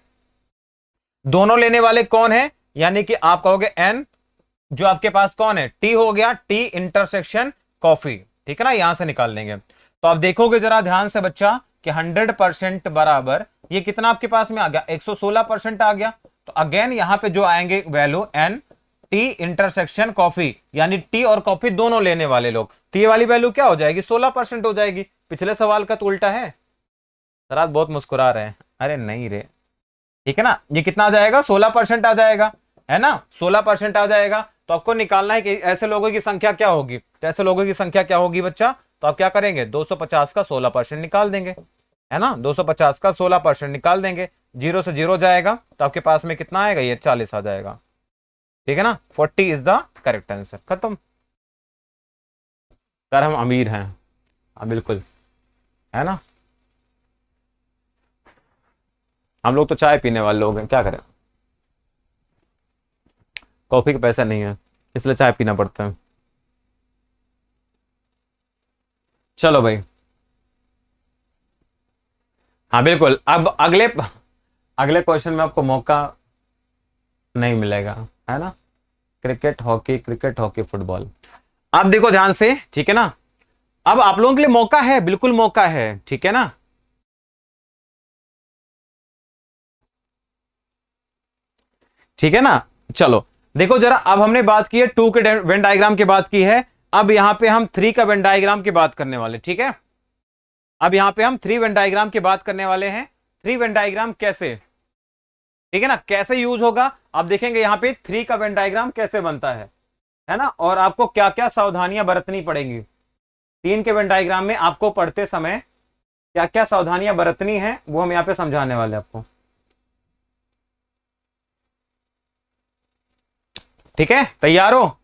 दोनों लेने वाले कौन है, यानी कि आप कहोगे एन, जो आपके पास कौन है, टी हो गया, टी इंटरसेक्शन कॉफी, ठीक है ना, यहां से निकाल लेंगे। तो आप देखोगे जरा ध्यान से बच्चा कि 100% बराबर ये कितना आपके पास में आ गया, 116% आ गया। तो अगेन यहां पे जो आएंगे वैल्यू एन टी इंटरसेक्शन कॉफी, यानी टी और कॉफी दोनों लेने वाले लोग, तो ये वाली वैल्यू क्या हो जाएगी, 16% हो जाएगी। पिछले सवाल का तो उल्टा है, सर आप बहुत मुस्कुरा रहे हैं, अरे नहीं रे, ठीक है ना, ये कितना आ जाएगा, 16% आ जाएगा, है ना, 16% आ जाएगा। तो आपको निकालना है कि ऐसे लोगों की संख्या क्या होगी, तो ऐसे लोगों की संख्या क्या होगी बच्चा, तो आप क्या करेंगे, 250 का 16% निकाल देंगे, है ना, 250 का 16% निकाल देंगे, 0 से 0 जाएगा, तो आपके पास में कितना आएगा, ये 40 आ जाएगा, ठीक है ना, 40 इज द करेक्ट आंसर, खत्म। सर हम अमीर हैं, हाँ बिल्कुल, है ना, हम लोग तो चाय पीने वाले लोग हैं, क्या करें, कॉफी के पैसे नहीं है, इसलिए चाय पीना पड़ता है। चलो भाई, हाँ बिल्कुल, अब अगले अगले क्वेश्चन में आपको मौका नहीं मिलेगा, है ना। क्रिकेट हॉकी फुटबॉल, आप देखो ध्यान से, ठीक है ना, अब आप लोगों के लिए मौका है, बिल्कुल मौका है, ठीक है ना। ठीक है ना, चलो देखो जरा, अब हमने बात की है 2 के वेन डायग्राम की बात की है, अब यहां पे हम 3 का वेन डायग्राम की बात करने वाले, ठीक है। अब यहां पे हम 3 वेन डायग्राम की बात करने वाले हैं, 3 वेन डायग्राम कैसे, ठीक है ना, कैसे यूज होगा, अब देखेंगे यहां पे 3 का वेन डायग्राम कैसे बनता है। है ना, और आपको क्या क्या सावधानियां बरतनी पड़ेंगी 3 के वेन डायग्राम में, आपको पढ़ते समय क्या क्या सावधानियां बरतनी है वो हम यहाँ पे समझाने वाले आपको। ठीक है, तैयार हो?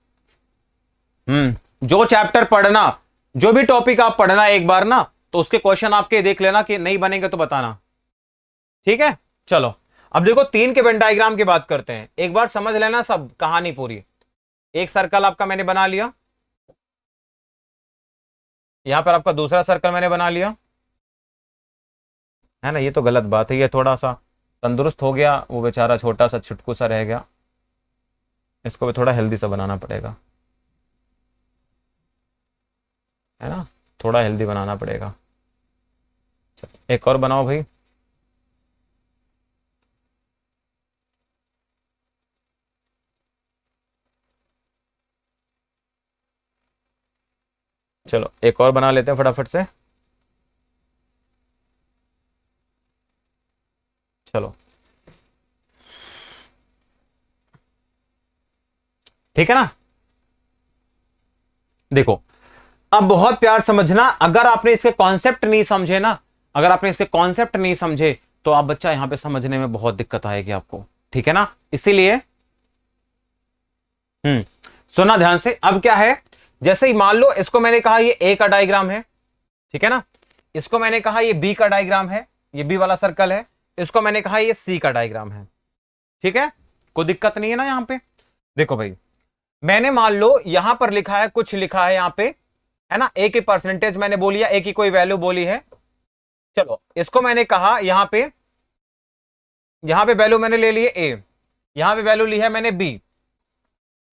जो चैप्टर पढ़ना, जो भी टॉपिक आप पढ़ना एक बार ना, तो उसके क्वेश्चन आपके देख लेना, कि नहीं बनेंगे तो बताना। ठीक है, चलो अब देखो 3 के वेन डायग्राम की बात करते हैं। एक बार समझ लेना सब कहानी पूरी। एक सर्कल आपका मैंने बना लिया, यहां पर आपका दूसरा सर्कल मैंने बना लिया, है ना। ये तो गलत बात है, ये थोड़ा सा तंदुरुस्त हो गया, वो बेचारा छोटा सा छुटकू सा रह गया, इसको भी थोड़ा हेल्दी सा बनाना पड़ेगा, है ना, थोड़ा हेल्दी बनाना पड़ेगा। चलो एक और बनाओ भाई। चलो एक और बना लेते हैं फटाफट से। चलो ठीक है ना। देखो अब बहुत प्यार समझना, अगर आपने इसके कॉन्सेप्ट नहीं समझे ना, अगर आपने इसके कॉन्सेप्ट नहीं समझे तो आप बच्चा यहां पे समझने में बहुत दिक्कत आएगी आपको। ठीक है ना, इसीलिए सुना ध्यान से। अब क्या है, जैसे ही मान लो इसको मैंने कहा ये ए का डायग्राम है, ठीक है ना, इसको मैंने कहा ये बी का डायग्राम है, ये बी वाला सर्कल है, इसको मैंने कहा ये सी का डायग्राम है। ठीक है, कोई दिक्कत नहीं है ना यहां पे। देखो भाई, मैंने मान लो यहां पर लिखा है, कुछ लिखा है यहां पे, है ना, ए की परसेंटेज मैंने बोली है, ए की कोई वैल्यू बोली है। चलो इसको मैंने कहा यहां पे वैल्यू मैंने ले ली है ए, यहां पे वैल्यू ली है मैंने बी,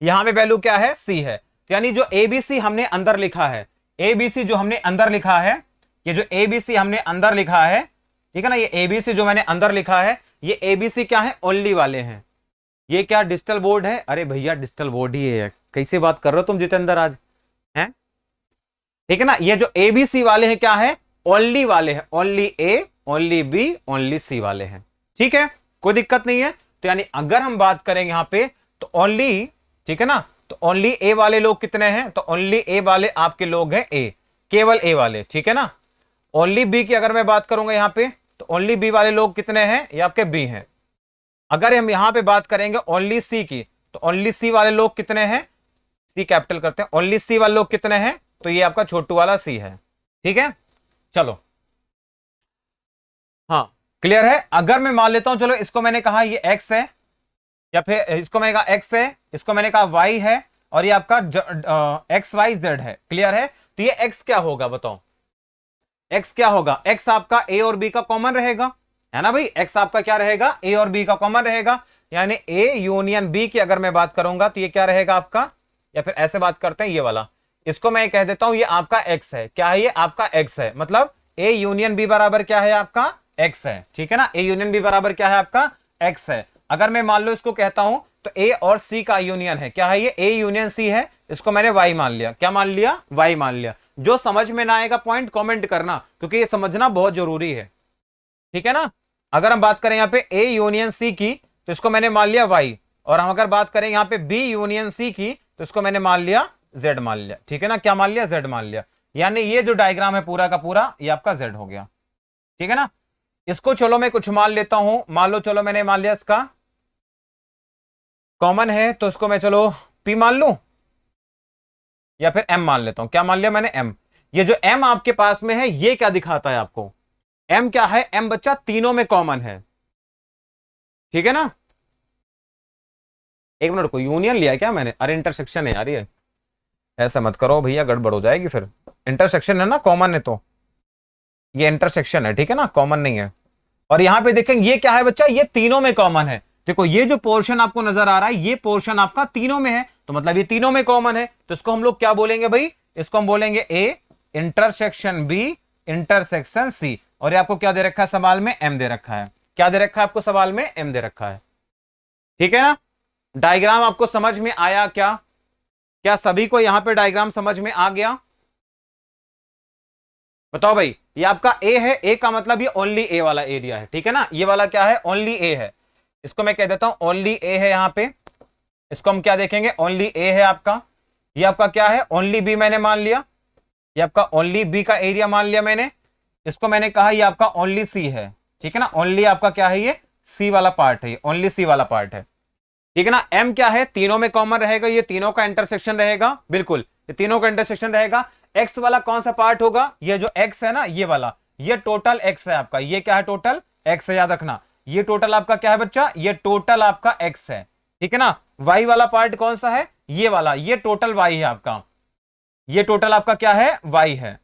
यहां पे वैल्यू क्या है, सी है। तो यानी जो एबीसी हमने अंदर लिखा है, एबीसी जो हमने अंदर लिखा है, ये जो एबीसी हमने अंदर लिखा है, ठीक है ना, ये एबीसी जो मैंने अंदर लिखा है, ये एबीसी क्या है, ओनली वाले हैं। ये क्या डिजिटल बोर्ड है? अरे भैया डिजिटल बोर्ड ही है, कैसे बात कर रहे हो तुम जितेंद्र आज, हैं? ठीक है ना, ये जो एबीसी वाले हैं क्या है, ओनली वाले हैं, ओनली ए, ओनली बी, ओनली सी वाले हैं। ठीक है, कोई दिक्कत नहीं है। तो यानी अगर हम बात करेंगे यहां पे तो ओनली, ठीक है ना, तो ओनली ए वाले लोग कितने हैं, तो ओनली ए वाले आपके लोग हैं ए, केवल ए वाले। ठीक है ना, ओनली बी की अगर मैं बात करूंगा यहां पे, तो ओनली बी वाले लोग कितने हैं, ये आपके बी हैं। अगर हम यहां पे बात करेंगे ओनली सी की, तो ओनली सी वाले लोग कितने हैं, सी कैपिटल करते हैं, ओनली सी वाले लोग कितने हैं, तो ये आपका छोटू वाला सी है। ठीक है, चलो हाँ क्लियर है। अगर मैं मान लेता हूं, चलो इसको मैंने कहा ये एक्स है, या फिर इसको मैंने कहा एक्स है, इसको मैंने कहा वाई है, और ये आपका एक्स वाई जेड है। क्लियर है, तो ये एक्स क्या होगा बताओ, एक्स क्या होगा, एक्स आपका ए और बी का कॉमन रहेगा, है ना भाई, एक्स आपका क्या रहेगा, ए और बी का कॉमन रहेगा। यानी ए यूनियन बी की अगर मैं बात करूंगा तो ये क्या रहेगा आपका, या फिर ऐसे बात करते हैं ये वाला, इसको मैं कह देता हूं ये आपका एक्स है। क्या है ये आपका एक्स है, मतलब ए यूनियन बी बराबर क्या है आपका एक्स है। ठीक है ना, ए यूनियन बी बराबर क्या है आपका एक्स है। अगर मैं मान लो इसको कहता हूं तो ए और सी का यूनियन है, क्या है ये, ए यूनियन सी है, इसको मैंने वाई मान लिया, क्या मान लिया, वाई मान लिया। जो समझ में ना आएगा पॉइंट कमेंट करना, क्योंकि ये समझना बहुत जरूरी है। ठीक है ना, अगर हम बात करें यहाँ पे ए यूनियन सी की, तो इसको मैंने मान लिया वाई, और हम अगर बात करें यहाँ पे बी यूनियन सी की, तो इसको मैंने मान लिया जेड मान लिया। ठीक है ना, क्या मान लिया, जेड मान लिया। यानी ये जो डायग्राम है पूरा का पूरा ये आपका जेड हो गया। ठीक है ना, इसको चलो मैं कुछ मान लेता हूं, मान लो चलो मैंने मान लिया इसका कॉमन है, तो इसको मैं चलो पी मान लूं, या फिर एम मान लेता हूं। क्या मान लिया मैंने, एम। ये जो एम आपके पास में है ये क्या दिखाता है आपको, एम क्या है, एम बच्चा तीनों में कॉमन है। ठीक है ना, एक मिनट को यूनियन लिया क्या मैंने, अरे इंटरसेक्शन है यार, ये ऐसा मत करो भैया, गड़बड़ हो जाएगी फिर। इंटरसेक्शन है ना, कॉमन है तो ये इंटरसेक्शन है, ठीक है ना, कॉमन नहीं है। और यहां पे देखेंगे ये क्या है बच्चा, ये तीनों में कॉमन है। देखो ये जो पोर्शन आपको नजर आ रहा है ये पोर्शन आपका तीनों में है, तो मतलब ये तीनों में कॉमन है। तो इसको हम लोग क्या बोलेंगे भाई, इसको हम बोलेंगे A intersection B intersection C. और ये आपको क्या दे रखा है सवाल में, एम दे रखा है। क्या दे रखा है आपको सवाल में, एम दे रखा है। ठीक है ना, डायग्राम आपको समझ में आया क्या, क्या सभी को यहां पे डायग्राम समझ में आ गया, बताओ भाई। ये आपका ए है, ए का मतलब ये ओनली ए वाला एरिया है। ठीक है ना, ये वाला क्या है, ओनली ए है, इसको मैं कह देता हूं ओनली ए है। यहां पे इसको हम क्या देखेंगे, ओनली ए है आपका। ये आपका क्या है, ओनली बी मैंने मान लिया, ये आपका ओनली बी का एरिया मान लिया मैंने। इसको मैंने कहा ये आपका ओनली सी है, ठीक है ना, ओनली आपका क्या है, ये सी वाला पार्ट है, ये ओनली सी वाला पार्ट है, ठीक है ना। एम क्या है, तीनों में कॉमन रहेगा, ये तीनों का इंटरसेक्शन रहेगा, बिल्कुल ये तीनों का इंटरसेक्शन रहेगा। एक्स वाला कौन सा पार्ट होगा, ये जो एक्स है ना, ये वाला, ये टोटल एक्स है आपका, ये क्या है, टोटल एक्स है, याद रखना, ये टोटल आपका क्या है बच्चा, ये टोटल आपका एक्स है, ठीक है ना। वाई वाला पार्ट कौन सा है, ये वाला, ये टोटल वाई है आपका, ये टोटल आपका क्या है, वाई है,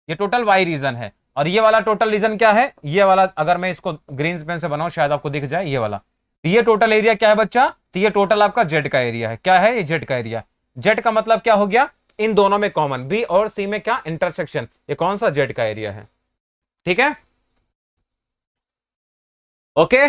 ये टोटल वाई रीजन है। और ये वाला टोटल रीजन क्या है, ये वाला, अगर मैं इसको ग्रीन पेन से बनाऊं शायद आपको दिख जाए, ये वाला, तो ये टोटल एरिया क्या है बच्चा, तो ये टोटल आपका जेड का एरिया है, क्या है, ये जेड का एरिया। जेड का मतलब क्या हो गया, इन दोनों में कॉमन, बी और सी में क्या इंटरसेक्शन, ये कौन सा, जेड का एरिया है, ठीक है, ओके।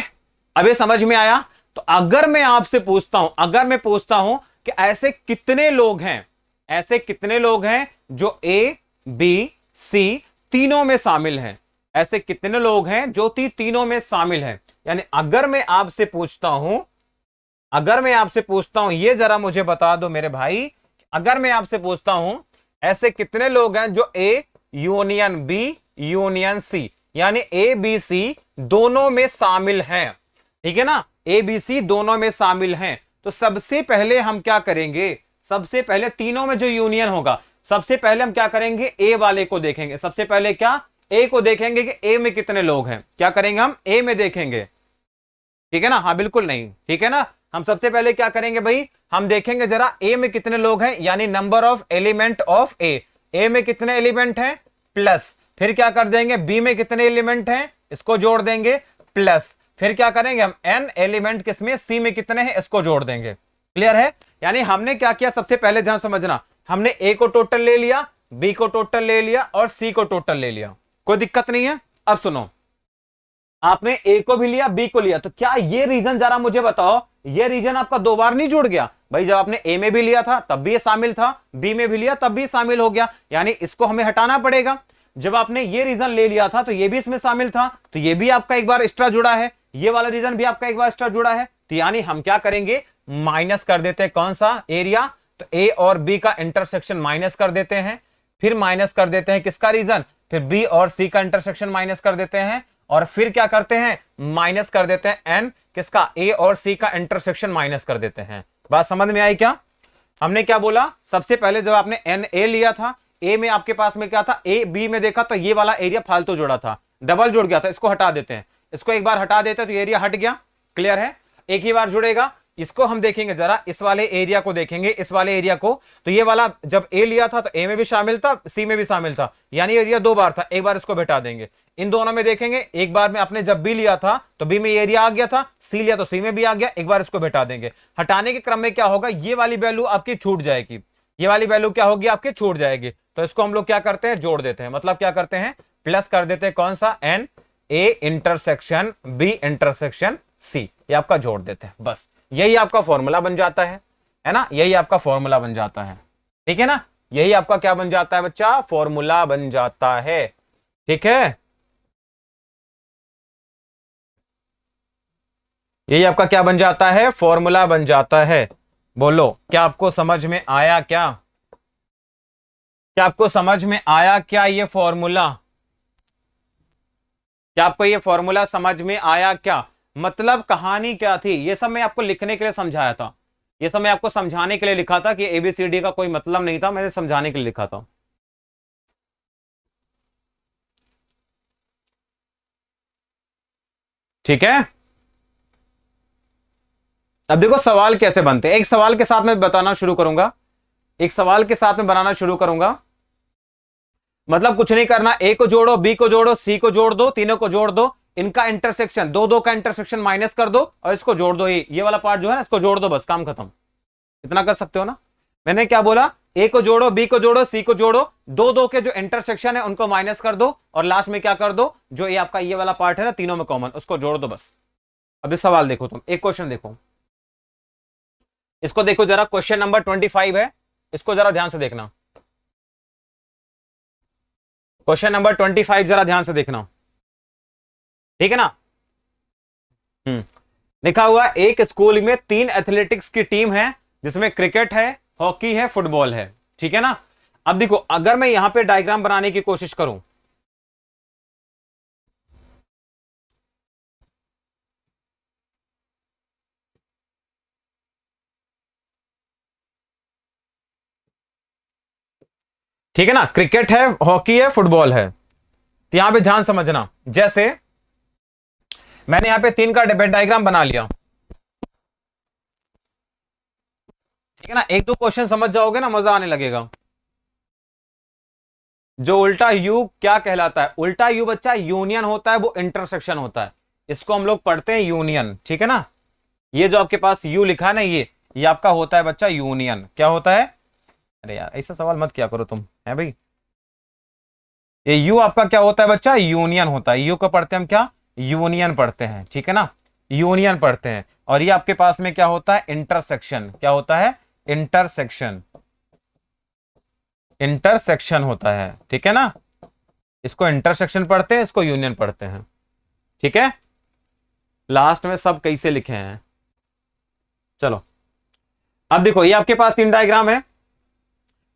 अब ये समझ में आया। तो अगर मैं आपसे पूछता हूं, अगर मैं पूछता हूं कि ऐसे कितने लोग हैं, ऐसे कितने लोग हैं जो ए बी सी तीनों में शामिल हैं, ऐसे कितने लोग हैं जो तीनों में शामिल हैं, यानी अगर मैं आपसे पूछता हूं, अगर मैं आपसे पूछता हूं, ये जरा मुझे बता दो मेरे भाई, अगर मैं आपसे पूछता हूं ऐसे कितने लोग हैं जो A union B union C, यानी ए बी सी दोनों में शामिल हैं, ठीक है ना, ए बी सी दोनों में शामिल हैं, तो सबसे पहले हम क्या करेंगे, सबसे पहले तीनों में जो यूनियन होगा, सबसे पहले हम क्या करेंगे, ए वाले को देखेंगे, सबसे पहले क्या, ए को देखेंगे कि ए में कितने लोग हैं, क्या करेंगे हम, ए में देखेंगे, ठीक है ना, हाँ बिल्कुल नहीं, ठीक है ना। हम सबसे पहले क्या करेंगे भाई, हम देखेंगे जरा ए में कितने लोग हैं, यानी नंबर ऑफ एलिमेंट ऑफ ए में कितने एलिमेंट हैं, प्लस, फिर क्या कर देंगे, बी में कितने एलिमेंट हैं, इसको जोड़ देंगे, प्लस, फिर क्या करेंगे हम, एन एलिमेंट किसमें, सी में कितने हैं, इसको जोड़ देंगे, क्लियर है। यानी हमने क्या किया, सबसे पहले ध्यान समझना, हमने ए को टोटल ले लिया, बी को टोटल ले लिया और सी को टोटल ले लिया, कोई दिक्कत नहीं है। अब सुनो, आपने ए को भी लिया, बी को लिया, तो क्या ये रीजन जरा मुझे बताओ, ये रीजन आपका दो बार नहीं जुड़ गया भाई, जब आपने ए में भी लिया था तब भी ये शामिल था, बी में भी लिया तब भी शामिल हो गया, यानी इसको हमें हटाना पड़ेगा। जब आपने ये रीजन ले लिया था तो ये भी इसमें शामिल था, तो ये भी आपका एक बार एक्स्ट्रा जुड़ा है, ये वाला रीजन भी आपका एक बार एक्स्ट्रा जुड़ा है, तो यानी हम क्या करेंगे, माइनस कर देते हैं कौन सा एरिया, तो ए और बी का इंटरसेक्शन माइनस कर देते हैं, फिर माइनस कर देते हैं किसका रीजन, फिर बी और सी का इंटरसेक्शन माइनस कर देते हैं, और फिर क्या करते हैं, माइनस कर देते हैं एन किसका, ए और सी का इंटरसेक्शन माइनस कर देते हैं। बात समझ में आई क्या, हमने क्या बोला, सबसे पहले जब आपने एन ए लिया था, ए में आपके पास में क्या था, ए बी में देखा तो ये वाला एरिया फालतू जुड़ा था, डबल जुड़ गया था, इसको हटा देते हैं, इसको एक बार हटा देते हैं तो एरिया हट गया, क्लियर है, एक ही बार जुड़ेगा। इसको हम देखेंगे जरा, इस वाले एरिया को देखेंगे, इस वाले एरिया को, तो ये वाला जब ए लिया था तो ए में भी शामिल था, सी में भी शामिल था, यानी एरिया दो बार था, एक बार इसको बैठा देंगे, इन दोनों में देखेंगे, एक बार में आपने जब बी लिया था तो बी में एरिया आ गया था, सी लिया तो सी में भी आ गया, एक बार इसको बैठा देंगे। हटाने के क्रम में क्या होगा, ये वाली वैल्यू आपकी छूट जाएगी, ये वाली वैल्यू क्या होगी आपकी, छूट जाएगी, तो इसको हम लोग क्या करते हैं, जोड़ देते हैं, मतलब क्या करते हैं, प्लस कर देते हैं कौन सा, an A intersection B intersection C, ये आपका जोड़ देते हैं, बस यही आपका फॉर्मूला बन जाता है ना, यही आपका फॉर्मूला बन जाता है, ठीक है ना, यही आपका क्या बन जाता है बच्चा, फॉर्मूला बन जाता है, ठीक है, यही आपका क्या बन जाता है, फॉर्मूला बन जाता है। बोलो क्या आपको समझ में आया, क्या क्या आपको समझ में आया क्या ये फॉर्मूला, क्या आपको ये फॉर्मूला समझ में आया क्या, मतलब कहानी क्या थी, ये सब मैं आपको लिखने के लिए समझाया था, ये सब मैं आपको समझाने के लिए लिखा था कि एबीसीडी का कोई मतलब नहीं था, मैंने समझाने के लिए लिखा था, ठीक है। अब देखो सवाल कैसे बनते हैं, एक सवाल के साथ मैं बताना शुरू करूंगा, एक सवाल के साथ में बनाना शुरू करूंगा, मतलब कुछ नहीं करना, ए को जोड़ो, बी को जोड़ो, सी को जोड़ दो, तीनों को जोड़ दो, इनका इंटरसेक्शन दो दो का इंटरसेक्शन माइनस कर दो और इसको जोड़ दो, ये वाला पार्ट जो है ना इसको जोड़ दो, बस काम खत्म, इतना कर सकते हो ना। मैंने क्या बोला, ए को जोड़ो, बी को जोड़ो, सी को जोड़ो, दो दो के जो इंटरसेक्शन है उनको माइनस कर दो और लास्ट में क्या कर दो, जो ये आपका ये वाला पार्ट है ना तीनों में कॉमन, उसको जोड़ दो बस। अब इस सवाल देखो तुम, एक क्वेश्चन देखो, इसको देखो जरा, क्वेश्चन नंबर 25 है, इसको जरा ध्यान से देखना, क्वेश्चन नंबर 25 जरा ध्यान से देखना, ठीक है ना। लिखा हुआ एक स्कूल में 3 एथलेटिक्स की टीम है, जिसमें क्रिकेट है, हॉकी है, फुटबॉल है, ठीक है ना। अब देखो अगर मैं यहां पे डायग्राम बनाने की कोशिश करूं, ठीक है ना, क्रिकेट है, हॉकी है, फुटबॉल है, तो यहां पे ध्यान समझना। जैसे मैंने यहां पे 3 का डायग्राम बना लिया, ठीक है ना। एक दो क्वेश्चन समझ जाओगे ना, मजा आने लगेगा। जो उल्टा यू क्या कहलाता है? उल्टा यू बच्चा यूनियन होता है, वो इंटरसेक्शन होता है, इसको हम लोग पढ़ते हैं यूनियन, ठीक है ना। ये जो आपके पास यू लिखा है ना, ये आपका होता है बच्चा यूनियन। क्या होता है? अरे यार ऐसा सवाल मत किया करो तुम, है भाई। ये यू आपका क्या होता है बच्चा? यूनियन होता है। यू को पढ़ते हैं हम क्या? यूनियन पढ़ते हैं, ठीक है ना, यूनियन पढ़ते हैं। और ये आपके पास में क्या होता है? इंटरसेक्शन। क्या होता है? इंटरसेक्शन। इंटरसेक्शन होता है, ठीक है ना। इसको इंटरसेक्शन पढ़ते हैं, इसको यूनियन पढ़ते हैं, ठीक है। लास्ट में सब कैसे लिखे हैं, चलो अब देखो। ये आपके पास 3 डायग्राम है,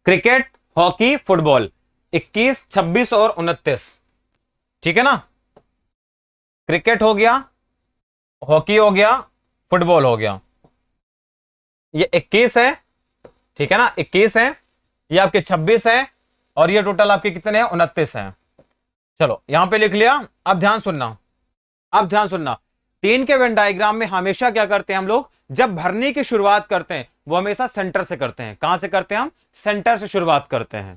क्रिकेट, हॉकी, फुटबॉल, 21, 26 और 29, ठीक है ना। क्रिकेट हो गया, हॉकी हो गया, फुटबॉल हो गया। ये 21 है, ठीक है ना, 21 है। ये आपके 26 है, और ये टोटल आपके कितने हैं? 29 हैं। चलो यहां पे लिख लिया। अब ध्यान सुनना, अब ध्यान सुनना। 3 के वेन डायग्राम में हमेशा क्या करते हैं हम लोग? जब भरने की शुरुआत करते हैं वो हमेशा सेंटर से करते हैं। कहां से करते हैं हम? सेंटर से शुरुआत करते हैं,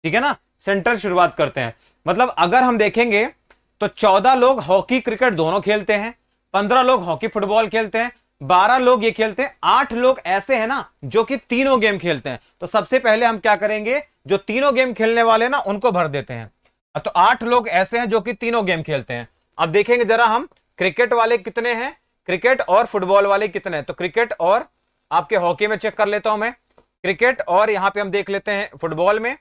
ठीक है ना, सेंटर से शुरुआत करते हैं। मतलब अगर हम देखेंगे तो 14 लोग हॉकी क्रिकेट दोनों खेलते हैं, 15 लोग हॉकी फुटबॉल खेलते हैं, 12 लोग ये खेलते हैं, 8 लोग ऐसे हैं ना जो कि तीनों गेम खेलते हैं। तो सबसे पहले हम क्या करेंगे? जो तीनों गेम खेलने वाले ना उनको भर देते हैं। तो 8 लोग ऐसे हैं जो कि तीनों गेम खेलते हैं। अब देखेंगे जरा हम, क्रिकेट वाले कितने हैं, क्रिकेट और फुटबॉल वाले कितने हैं। तो क्रिकेट और आपके हॉकी में चेक कर लेता हूं मैं, क्रिकेट और यहां पे हम देख लेते हैं फुटबॉल में,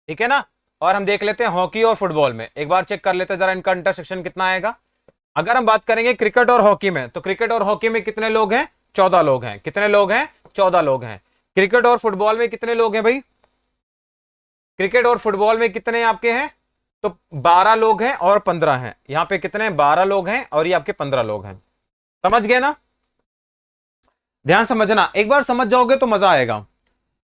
ठीक है ना। और हम देख लेते हैं हॉकी और फुटबॉल में, एक बार चेक कर लेते हैं जरा इनका इंटरसेक्शन कितना आएगा। अगर हम बात करेंगे क्रिकेट और हॉकी में, तो क्रिकेट और हॉकी में कितने लोग हैं? 14 लोग हैं। कितने लोग हैं? 14 लोग हैं। क्रिकेट और फुटबॉल में कितने लोग हैं भाई? क्रिकेट और फुटबॉल में कितने आपके हैं? तो 12 लोग हैं और 15 हैं। यहां पे कितने हैं? 12 लोग हैं और ये आपके 15 लोग हैं। समझ गए ना? ध्यान समझना, एक बार समझ जाओगे तो मजा आएगा।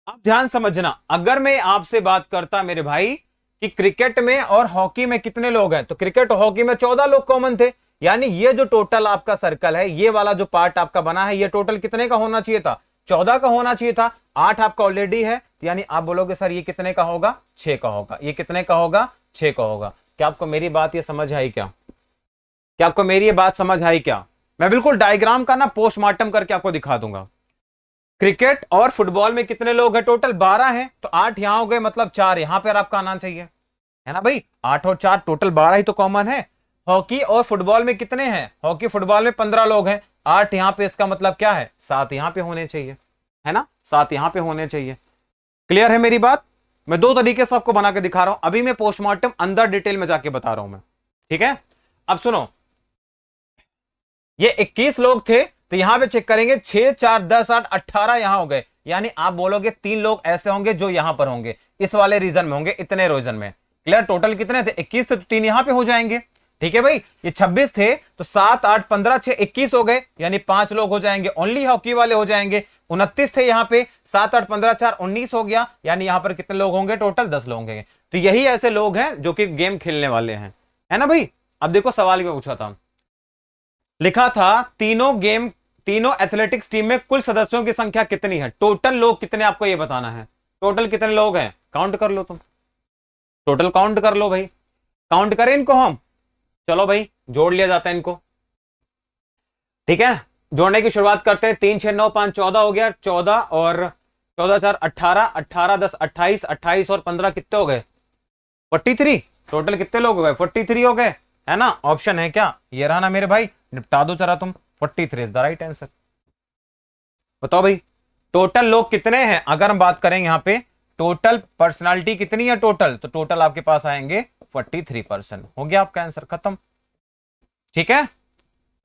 अब ध्यान समझना, अगर मैं आपसे बात करता मेरे भाई कि क्रिकेट में और हॉकी में कितने लोग हैं, तो क्रिकेट और हॉकी में 14 लोग कॉमन थे। यानी ये जो टोटल आपका सर्कल है, ये वाला जो पार्ट आपका बना है, ये टोटल कितने का होना चाहिए था? 14 का होना चाहिए था। 8 आपका ऑलरेडी है, यानी आप बोलोगे सर ये कितने का होगा? 6 का होगा। ये कितने का होगा? 6 का होगा। क्या आपको मेरी बात ये समझ आई क्या? क्या आपको मेरी ये बात समझ आई क्या? मैं बिल्कुल डायग्राम का ना पोस्टमार्टम करके आपको दिखा दूंगा। क्रिकेट और फुटबॉल में कितने लोग हैं? टोटल 12 हैं, तो 8 यहां हो गए, मतलब 4 यहां पर आपका आना चाहिए, है ना भाई। 8 और 4 टोटल 12 ही तो कॉमन है। हॉकी और फुटबॉल में कितने हैं? हॉकी फुटबॉल में 15 लोग हैं, 8 यहां पे, इसका मतलब क्या है? 7 यहां पे होने चाहिए, है ना, 7 यहां पे होने चाहिए। क्लियर है मेरी बात? मैं 2 तरीके से आपको बना के दिखा रहा हूं, अभी मैं पोस्टमार्टम अंदर डिटेल में जाके बता रहा हूं मैं, ठीक है। अब सुनो, ये 21 लोग थे, तो यहां पे चेक करेंगे 6 4 10 8 18 यहां हो गए। यानी आप बोलोगे 3 लोग ऐसे होंगे जो यहां पर होंगे, इस वाले रीजन में होंगे, इतने रीजन में। क्लियर? टोटल कितने थे? 21 थे, तो 3 यहां पे हो जाएंगे, ठीक है भाई। ये 26 थे, तो 7 8 15 6 21 हो गए, यानी 5 लोग हो जाएंगे, ओनली हॉकी वाले हो जाएंगे। 29 थे यहां पे, 7 8 15 4 19 हो गया, यानी यहां पर कितने लोग होंगे? टोटल 10 लोग होंगे। तो यही ऐसे लोग हैं जो कि गेम खेलने वाले हैं, है ना भाई। अब देखो सवाल में पूछा था, लिखा था तीनों एथलेटिक्स टीम में कुल सदस्यों की संख्या कितनी है? टोटल लोग कितने आपको ये बताना है। टोटल कितने लोग हैं? काउंट कर लो तुम, टोटल काउंट कर लो भाई। काउंट करें इनको हम, चलो भाई जोड़ लिया जाता है इनको, ठीक है। जोड़ने की शुरुआत करते हैं। 3 6 9 5 14 हो गया, 14 और 14 4 18, 18 10 28, 28 और 15 कितने हो गए? 43। टोटल कितने लोग हो गए? 43 हो गए, है ना। ऑप्शन है क्या? ये रहा ना मेरे भाई, निपटा दो जरा तुम। 43 इज द राइट आंसर। बताओ भाई टोटल लोग कितने हैं? अगर हम बात करें यहां पे टोटल पर्सनालिटी कितनी है टोटल, तो टोटल आपके पास आएंगे 43%। हो गया आपका आंसर, खत्म, ठीक है।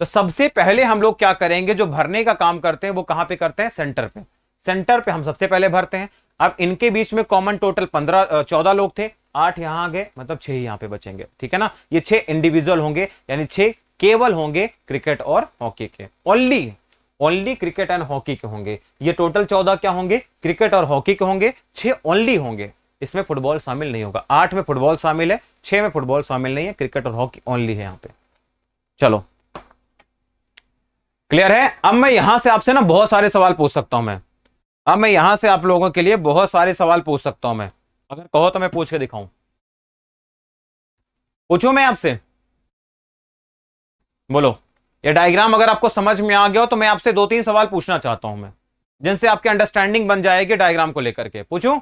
तो सबसे पहले हम लोग क्या करेंगे? जो भरने का काम करते हैं वो कहां पे करते हैं? सेंटर पे। सेंटर पे हम सबसे पहले भरते हैं। अब इनके बीच में कॉमन टोटल 14 लोग थे, 8 यहां आ गए, मतलब 6 यहां पे बचेंगे, ठीक है ना। ये 6 इंडिविजुअल होंगे, यानी 6 केवल होंगे क्रिकेट और हॉकी के, ओनली क्रिकेट एंड हॉकी के होंगे। ये टोटल 14 क्या होंगे, क्रिकेट और हॉकी के होंगे, 6 ओनली होंगे, इसमें फुटबॉल शामिल नहीं होगा। 8 में फुटबॉल शामिल है, 6 में फुटबॉल शामिल नहीं है, क्रिकेट और हॉकी ओनली है यहां पे। चलो क्लियर है। अब मैं यहां से आपसे ना बहुत सारे सवाल पूछ सकता हूं अब मैं यहां से आप लोगों के लिए बहुत सारे सवाल पूछ सकता हूं अगर कहो तो मैं पूछ के दिखाऊं। पूछूं मैं आपसे, बोलो। ये डायग्राम अगर आपको समझ में आ गया हो तो मैं आपसे 2-3 सवाल पूछना चाहता हूं जिनसे आपकी अंडरस्टैंडिंग बन जाएगी डायग्राम को लेकर के। पूछूं?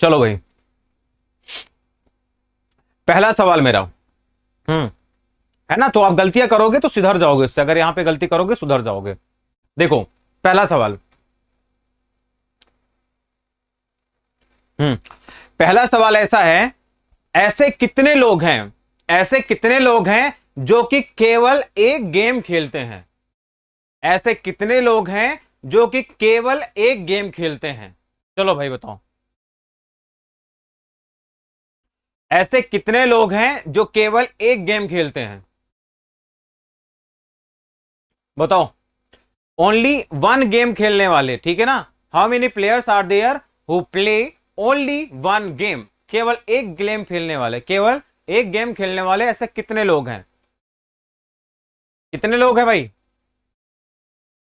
चलो भाई, पहला सवाल मेरा। है ना, तो आप गलतियां करोगे तो सुधर जाओगे इससे, अगर यहां पे गलती करोगे सुधर जाओगे। देखो पहला सवाल, पहला सवाल ऐसा है, ऐसे कितने लोग हैं जो कि केवल एक गेम खेलते हैं? ऐसे कितने लोग हैं जो कि केवल एक गेम खेलते हैं? चलो भाई बताओ, ऐसे कितने लोग हैं जो केवल एक गेम खेलते हैं? बताओ। ओनली वन गेम खेलने वाले, ठीक है ना। How many players are there who play only one game? केवल एक गेम खेलने वाले, केवल एक गेम खेलने वाले ऐसे कितने लोग हैं? कितने लोग हैं भाई?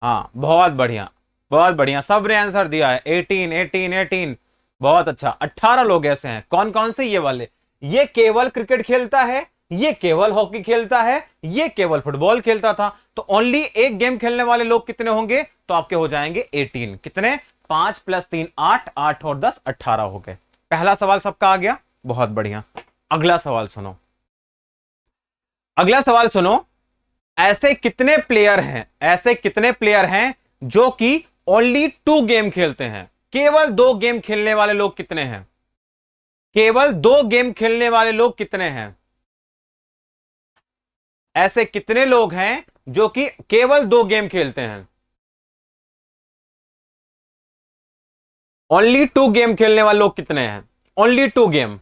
हाँ बहुत बढ़िया, बहुत बढ़िया, सबने आंसर दिया है। 18 18 18, बहुत अच्छा। 18 लोग ऐसे हैं। कौन कौन से? ये वाले, ये केवल क्रिकेट खेलता है, ये केवल हॉकी खेलता है, ये केवल फुटबॉल खेलता था। तो ओनली एक गेम खेलने वाले लोग कितने होंगे? तो आपके हो जाएंगे 18। कितने? 5 + 3 8, 8 और 10 18 हो गए। पहला सवाल सबका आ गया, बहुत बढ़िया। अगला सवाल सुनो, अगला सवाल सुनो। ऐसे कितने प्लेयर हैं जो कि ओनली 2 गेम खेलते हैं? केवल 2 गेम खेलने वाले लोग कितने हैं? केवल 2 गेम खेलने वाले लोग कितने हैं? ऐसे कितने लोग हैं जो कि केवल 2 गेम खेलते हैं? ओनली 2 गेम खेलने वाले लोग कितने हैं? ओनली 2 गेम,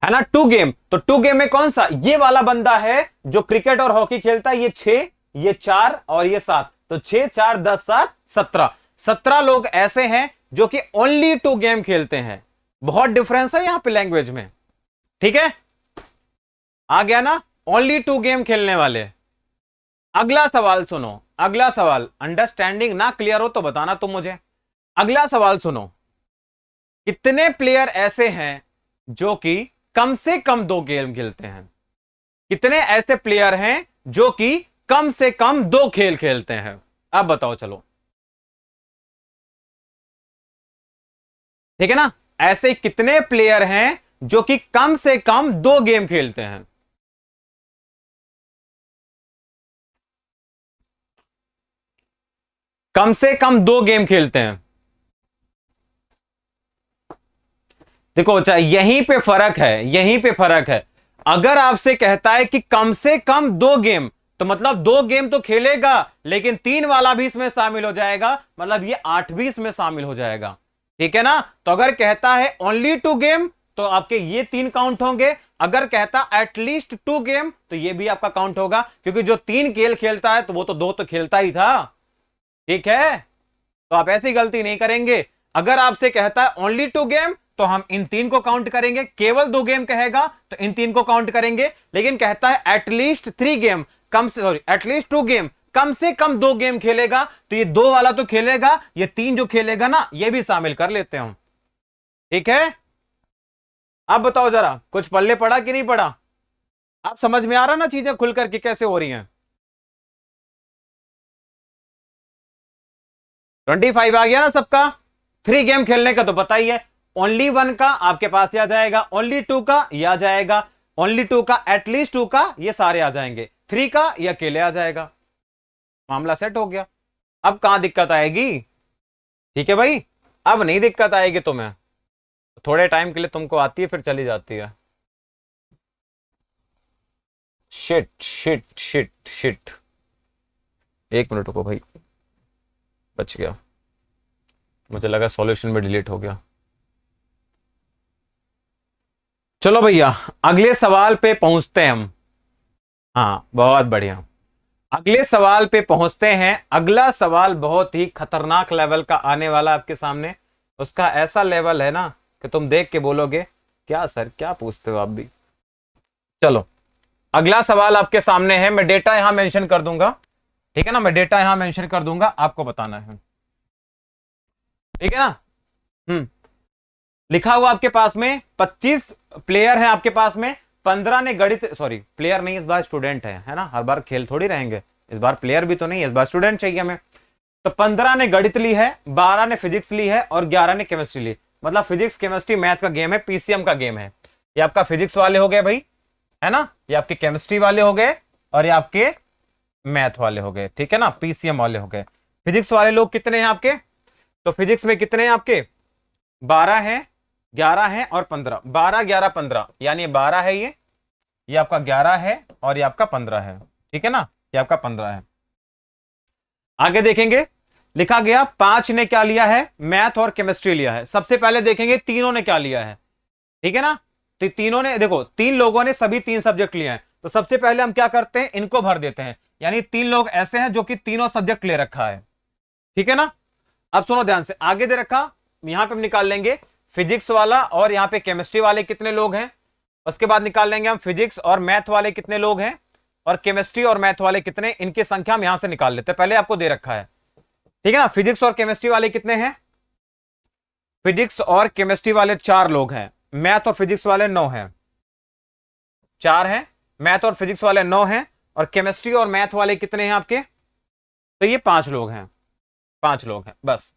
है ना, 2 गेम। तो 2 गेम में कौन सा? ये वाला बंदा है जो क्रिकेट और हॉकी खेलता है, ये 6, ये 4 और ये 7। तो 6 4 10 7 17, 17 लोग ऐसे हैं जो कि ओनली 2 गेम खेलते हैं। बहुत डिफरेंस है यहां पे लैंग्वेज में, ठीक है। आ गया ना, ओनली 2 गेम खेलने वाले। अगला सवाल सुनो, अगला सवाल। अंडरस्टैंडिंग ना क्लियर हो तो बताना तुम मुझे। अगला सवाल सुनो, कितने प्लेयर ऐसे हैं जो कि कम से कम 2 गेम खेलते हैं? कितने ऐसे प्लेयर हैं जो कि कम से कम 2 खेल खेलते हैं? अब बताओ चलो, ठीक है ना। ऐसे कितने प्लेयर हैं जो कि कम से कम 2 गेम खेलते हैं? कम से कम 2 गेम खेलते हैं। देखो अच्छा, यहीं पे फर्क है, यहीं पे फर्क है। अगर आपसे कहता है कि कम से कम 2 गेम, तो मतलब 2 गेम तो खेलेगा, लेकिन 3 वाला भी इसमें शामिल हो जाएगा, मतलब ये 8 भी इसमें शामिल हो जाएगा, ठीक है ना। तो अगर कहता है ओनली 2 गेम, तो आपके ये 3 काउंट होंगे। अगर कहता एटलीस्ट 2 गेम, तो ये भी आपका काउंट होगा, क्योंकि जो 3 खेल खेलता है तो वो तो 2 तो खेलता ही था, ठीक है। तो आप ऐसी गलती नहीं करेंगे। अगर आपसे कहता है ओनली 2 गेम, तो हम इन 3 को काउंट करेंगे। केवल 2 गेम कहेगा तो इन 3 को काउंट करेंगे। लेकिन कहता है एटलीस्ट 3 गेम, कम से सॉरी एटलीस्ट 2 गेम, कम से कम 2 गेम खेलेगा, तो ये 2 वाला तो खेलेगा, ये 3 जो खेलेगा ना, ये भी शामिल कर लेते हैं हम, ठीक है। आप बताओ जरा, कुछ पल्ले पड़ा कि नहीं पड़ा? आप समझ में आ रहा ना चीजें खुल करके कैसे हो रही हैं? 25 आ गया ना सबका। 3 गेम खेलने का तो पता ही है। ओनली 1 का आपके पास आ जाएगा, ओनली 2 का ये आ जाएगा, ओनली 2 का, एटलीस्ट 2 का, ये सारे आ जाएंगे। 3 का ये अकेले आ जाएगा। मामला सेट हो गया। अब कहां दिक्कत आएगी? ठीक है भाई, अब नहीं दिक्कत आएगी तुम्हें, थोड़े टाइम के लिए तुमको आती है फिर चली जाती है। शिट शिट शिट शिट, एक मिनट रुको भाई, बच गया, मुझे लगा सॉल्यूशन में डिलीट हो गया। चलो भैया अगले सवाल पे पहुंचते हैं हम। हाँ बहुत बढ़िया, अगले सवाल पे पहुंचते हैं। अगला सवाल बहुत ही खतरनाक लेवल का आने वाला आपके सामने, उसका ऐसा लेवल है ना कि तुम देख के बोलोगे क्या सर क्या पूछते हो आप भी। चलो अगला सवाल आपके सामने है, मैं डेटा यहां मेंशन कर दूंगा, ठीक है ना, मैं डेटा यहां मेंशन कर दूंगा, आपको बताना है, ठीक है ना। लिखा हुआ आपके पास में 25 प्लेयर है आपके पास में, 15 ने गणित, सॉरी प्लेयर नहीं, इस बार स्टूडेंट है ना, हर बार खेल थोड़ी रहेंगे, इस बार प्लेयर भी तो नहीं, इस बार स्टूडेंट चाहिए हमें। तो 15 ने गणित ली है, 12 ने फिजिक्स ली है और 11 ने केमिस्ट्री ली, मतलब फिजिक्स केमिस्ट्री मैथ का गेम है, पीसीएम का गेम है। ये आपका फिजिक्स वाले हो गए भाई, है ना, ये आपके केमिस्ट्री वाले हो गए और ये आपके मैथ वाले हो गए, ठीक है ना, पीसीएम वाले हो गए। फिजिक्स वाले लोग कितने हैं आपके, तो फिजिक्स में कितने हैं आपके, 12 हैं, 11 है और 15, 12 11 15, यानी 12 है ये आपका 11 है और ये आपका 15 है, ठीक है ना, ये आपका 15 है। आगे देखेंगे, लिखा गया 5 ने क्या लिया है, मैथ और केमिस्ट्री लिया है। सबसे पहले देखेंगे तीनों ने क्या लिया है, ठीक है ना, तो तीनों ने, देखो 3 लोगों ने सभी 3 सब्जेक्ट लिए हैं, तो सबसे पहले हम क्या करते हैं, इनको भर देते हैं, यानी 3 लोग ऐसे हैं जो कि तीनों सब्जेक्ट ले रखा है, ठीक है ना। अब सुनो ध्यान से, आगे दे रखा, यहां पे हम निकाल लेंगे फिजिक्स वाला और यहां पे केमिस्ट्री वाले कितने लोग हैं, उसके बाद निकाल लेंगे हम फिजिक्स और मैथ वाले कितने लोग हैं, और केमिस्ट्री और मैथ वाले कितने, इनकी संख्या हम यहां से निकाल लेते हैं, पहले आपको दे रखा है, ठीक है ना। फिजिक्स और केमिस्ट्री वाले कितने हैं, फिजिक्स और केमिस्ट्री वाले 4 लोग हैं, मैथ और फिजिक्स वाले 9 हैं, 4 हैं, मैथ और फिजिक्स वाले 9 हैं, और केमिस्ट्री और मैथ वाले कितने हैं आपके, तो ये 5 लोग हैं, 5 लोग हैं बस।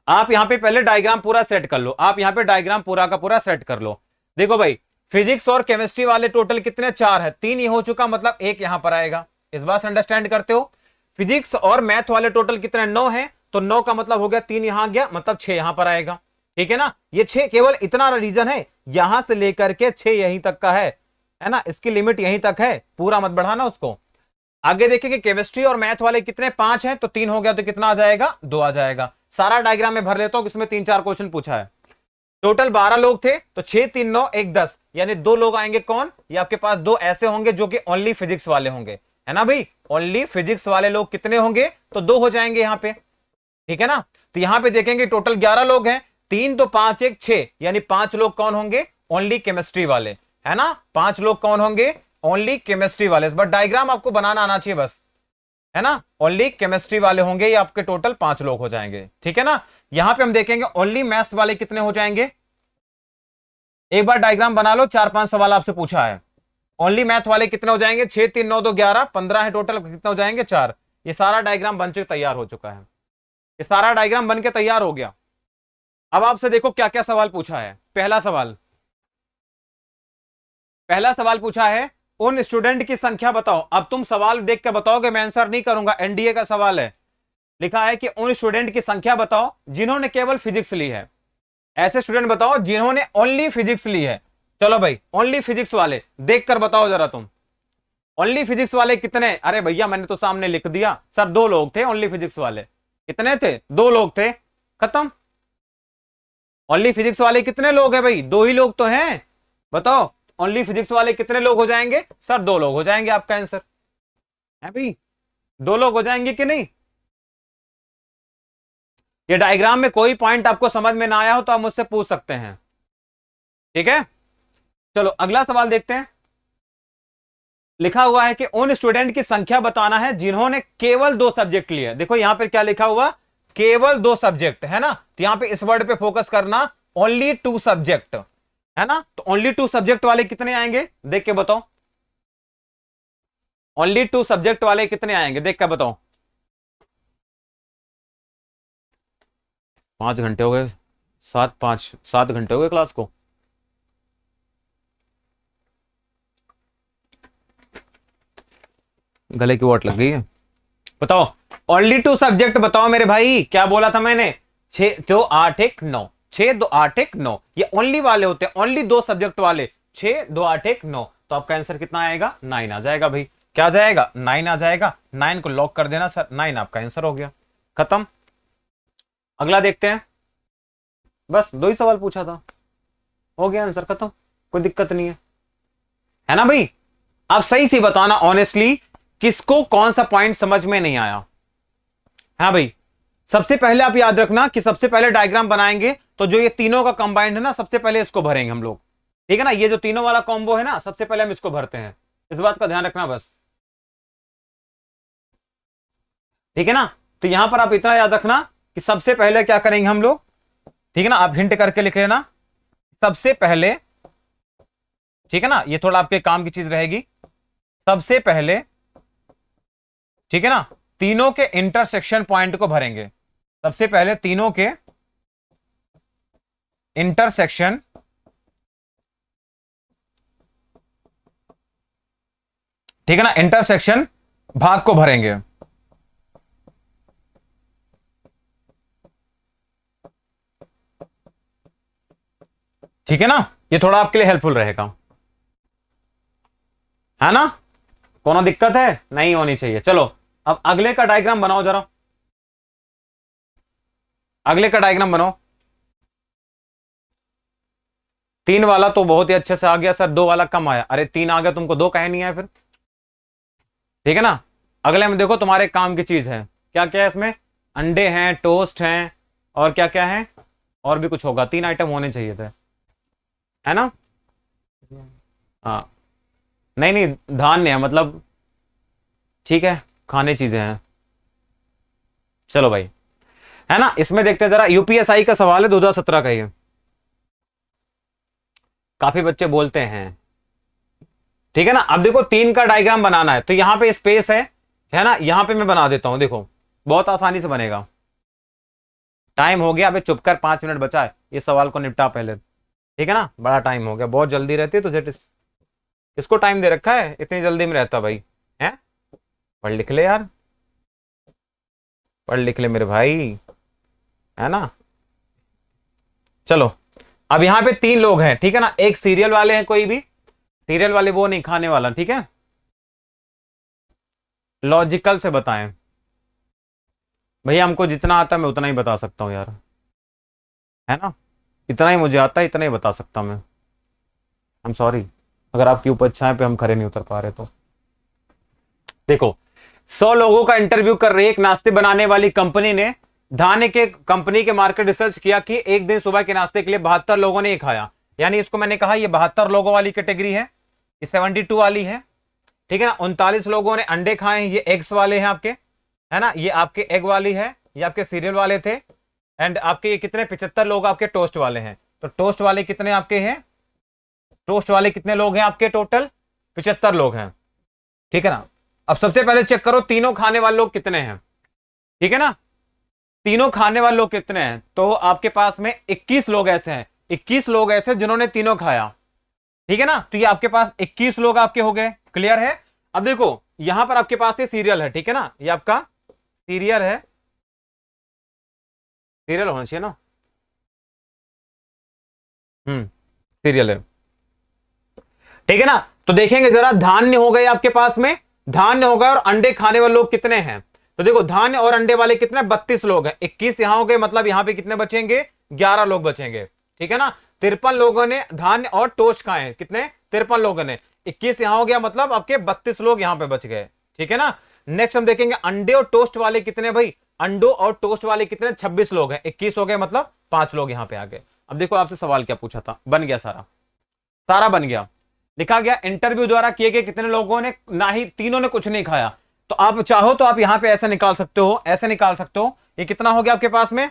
आप यहां पे पहले डायग्राम पूरा सेट कर लो, आप यहां पे डायग्राम पूरा का पूरा सेट कर लो। देखो भाई फिजिक्स और केमिस्ट्री वाले टोटल कितने, 4 है, 3 ये हो चुका, मतलब 1 यहां पर आएगा, इस बात से अंडरस्टैंड करते हो। फिजिक्स और मैथ वाले टोटल कितने, 9 है, तो 9 का मतलब हो गया 3 यहां गया, मतलब 6 यहां पर आएगा, ठीक है ना। ये 6 केवल इतना रीजन है, यहां से लेकर के 6 यहीं तक का है ना, इसकी लिमिट यहीं तक है, पूरा मत बढ़ाना उसको। आगे देखेंगे केमिस्ट्री और मैथ वाले कितने, 5 हैं, तो 3 हो गया, तो कितना आ जाएगा, 2 आ जाएगा। सारा डायग्राम में भर लेता हूं, इसमें 3-4 क्वेश्चन पूछा है। टोटल 12 लोग थे, तो 6 3 9 1 10, यानी 2 लोग आएंगे, कौन, ये आपके पास 2 ऐसे होंगे जो कि ओनली फिजिक्स वाले होंगे, है ना भाई, ओनली फिजिक्स वाले लोग कितने होंगे, तो 2 हो जाएंगे यहां पे, ठीक है ना। तो यहां पे देखेंगे टोटल 11 लोग हैं, 3 2 5 1 6, यानी 5 लोग कौन होंगे, ओनली केमिस्ट्री वाले, है ना, 5 लोग कौन होंगे, ओनली केमिस्ट्री वाले, बट डायग्राम आपको बनाना आना चाहिए बस, है ना, ओनली केमिस्ट्री वाले होंगे, ये आपके टोटल 5 लोग हो जाएंगे, ठीक है ना। यहां पे हम देखेंगे ओनली मैथ्स वाले कितने हो जाएंगे, एक बार डायग्राम बना लो, 4-5 सवाल आपसे पूछा है, ओनली मैथ वाले कितने हो जाएंगे, 6 3 9 2 11 15 है टोटल, कितने हो जाएंगे, 4। ये सारा डायग्राम बन चुके तैयार हो चुका है, ये सारा डायग्राम बन के तैयार हो गया। अब आपसे देखो क्या क्या सवाल पूछा है। पहला सवाल पूछा है, उन स्टूडेंट की संख्या बताओ। अब तुम सवाल देख के बताओगे, मैं आंसर नहीं करूंगा, एनडीए का सवाल है। लिखा है कि उन स्टूडेंट की संख्या बताओ जिन्होंने केवल फिजिक्स ली है, ऐसे स्टूडेंट बताओ जिन्होंने ओनली फिजिक्स ली है। चलो भाई ओनली फिजिक्स वाले देखकर बताओ जरा तुम, ओनली फिजिक्स वाले कितने, अरे भैया मैंने तो सामने लिख दिया सर, 2 लोग थे ओनली फिजिक्स वाले, कितने थे, 2 लोग थे, खत्म। ओनली फिजिक्स वाले कितने लोग हैं भाई, 2 ही लोग तो हैं, बताओ ओनली फिजिक्स वाले कितने लोग हो जाएंगे, सर 2 लोग हो जाएंगे, आपका आंसर है भाई, 2 लोग हो जाएंगे कि नहीं। ये डायग्राम में कोई पॉइंट आपको समझ में ना आया हो तो आप मुझसे पूछ सकते हैं, ठीक है। चलो अगला सवाल देखते हैं। लिखा हुआ है कि उन स्टूडेंट की संख्या बताना है जिन्होंने केवल 2 सब्जेक्ट लिए। देखो यहां पर क्या लिखा हुआ, केवल 2 सब्जेक्ट, है ना, तो यहां पे इस वर्ड पे फोकस करना, ओनली 2 सब्जेक्ट, है ना, तो ओनली 2 सब्जेक्ट वाले कितने आएंगे, देख के बताओ, ओनली 2 सब्जेक्ट वाले कितने आएंगे, देख के बताओ। 5 घंटे हो गए, 7 घंटे हो गए क्लास को, गले की वाट लग गई है। बताओ ओनली 2 सब्जेक्ट बताओ मेरे भाई, क्या बोला था मैंने, 6 तो 8 1 9, 6 2 8 1 9, ये ओनली वाले होते हैं, ओनली 2 सब्जेक्ट वाले, 6 2 8 1 9। तो आपका आंसर कितना आएगा? 9 आ जाएगा भाई। क्या आ जाएगा? 9 आ जाएगा। 9 को लॉक कर देना सर, 9 आपका आंसर हो गया, खत्म। अगला देखते हैं, बस 2 ही सवाल पूछा था, हो गया आंसर, खत्म, कोई दिक्कत नहीं है ना भाई। आप सही से बताना ऑनेस्टली, किसको कौन सा पॉइंट समझ में नहीं आया। हाँ भाई, सबसे पहले आप याद रखना कि सबसे पहले डायग्राम बनाएंगे तो जो ये तीनों का कंबाइंड है ना, सबसे पहले इसको भरेंगे हम लोग, ठीक है ना। ये जो तीनों वाला कॉम्बो है ना, सबसे पहले हम इसको भरते हैं, इस बात का ध्यान रखना बस, ठीक है ना। तो यहां पर आप इतना याद रखना कि सबसे पहले क्या करेंगे हम लोग, ठीक है ना, आप हिंट करके लिख लेना सबसे पहले, ठीक है ना, ये थोड़ा आपके काम की चीज रहेगी। सबसे पहले, ठीक है ना, तीनों के इंटरसेक्शन पॉइंट को भरेंगे, सबसे पहले तीनों के इंटरसेक्शन, ठीक है ना, इंटरसेक्शन भाग को भरेंगे, ठीक है ना। ये थोड़ा आपके लिए हेल्पफुल रहेगा, है ना। कोनो दिक्कत है? नहीं होनी चाहिए। चलो अब अगले का डायग्राम बनाओ जरा, अगले का डायग्राम बनाओ। 3 वाला तो बहुत ही अच्छे से आ गया सर, 2 वाला कम आया। अरे 3 आ गया, तुमको 2 कहे नहीं आया फिर, ठीक है ना। अगले में देखो तुम्हारे काम की चीज है, क्या क्या है इसमें, अंडे हैं, टोस्ट हैं, और क्या क्या है, और भी कुछ होगा, 3 आइटम होने चाहिए थे, है ना। हाँ, नहीं नहीं धान्य है मतलब, ठीक है, खाने चीजें हैं। चलो भाई, है ना। इसमें देखते हैं जरा, यूपीएसआई का सवाल है 2017 का ही, काफी बच्चे बोलते हैं, ठीक है ना। अब देखो 3 का डायग्राम बनाना है, तो यहां पे स्पेस है ना, यहां पे मैं बना देता हूं, देखो बहुत आसानी से बनेगा। टाइम हो गया, अबे चुप कर, 5 मिनट बचा है, ये सवाल को निपटा पहले, ठीक है ना। बड़ा टाइम हो गया, बहुत जल्दी रहती है तुझे, इसको टाइम दे रखा है, इतनी जल्दी में रहता भाई, है। पढ़ लिख ले यार, पढ़ लिख ले मेरे भाई, है ना। चलो अब यहां पे 3 लोग हैं, ठीक है ना, एक सीरियल वाले हैं, कोई भी सीरियल वाले वो नहीं खाने वाला, ठीक है। लॉजिकल से बताएं भैया, हमको जितना आता है मैं उतना ही बता सकता हूं यार, है ना, इतना ही मुझे आता है, इतना ही बता सकता मैं। आई एम सॉरी अगर आपकी उपइच्छाएं पे हम खरे नहीं उतर पा रहे तो। देखो 100 लोगों का इंटरव्यू कर रही एक नाश्ते बनाने वाली कंपनी ने धान्य के कंपनी के मार्केट रिसर्च किया कि एक दिन सुबह के नाश्ते के लिए 72 लोगों ने ये खाया, यानी इसको मैंने कहा ये 72 लोगों वाली कैटेगरी है, ये 72 वाली है, ठीक है ना। 39 लोगों ने अंडे खाए, ये एग्स वाले हैं आपके, है ना, ये आपके एग वाली है, ये आपके सीरियल वाले थे। एंड आपके ये कितने 75 लोग आपके टोस्ट वाले हैं, तो टोस्ट वाले कितने आपके हैं, टोस्ट वाले कितने लोग हैं आपके, टोटल 75 लोग हैं, ठीक है ना। अब सबसे पहले चेक करो तीनों खाने वाले लोग कितने हैं, ठीक है ना, तीनों खाने वाले लोग कितने हैं, तो आपके पास में 21 लोग ऐसे हैं, 21 लोग ऐसे जिन्होंने तीनों खाया, ठीक है ना। तो ये आपके पास 21 लोग आपके हो गए, क्लियर है। अब देखो यहां पर आपके पास ये सीरियल है, ठीक है ना, ये आपका सीरियल है, सीरियल होना चाहिए ना, सीरियल है, ठीक है ना। तो देखेंगे जरा, धान्य हो गए आपके पास में, धान्य हो गए, और अंडे खाने वाले लोग कितने हैं, तो देखो धान्य और अंडे वाले कितने, 32 लोग हैं, 21 यहां हो गए, मतलब यहां पे कितने बचेंगे, 11 लोग बचेंगे, ठीक है ना। 53 लोगों ने धान्य और टोस्ट खाए हैं, कितने, 53 लोगों ने, 21 यहां हो गया, मतलब आपके 32 लोग यहां पे बच गए, ठीक है ना। नेक्स्ट हम देखेंगे अंडे और टोस्ट वाले कितने भाई, अंडों और टोस्ट वाले कितने, 26 लोग हैं, 21 हो गए, मतलब 5 लोग यहां पे आ गए। अब देखो आपसे सवाल क्या पूछा था, बन गया सारा, सारा बन गया, लिखा गया इंटरव्यू द्वारा किए गए कितने लोगों ने, ना ही तीनों ने कुछ नहीं खाया। तो आप चाहो तो आप यहां पे ऐसे निकाल सकते हो, ऐसे निकाल सकते हो, ये कितना हो गया आपके पास में,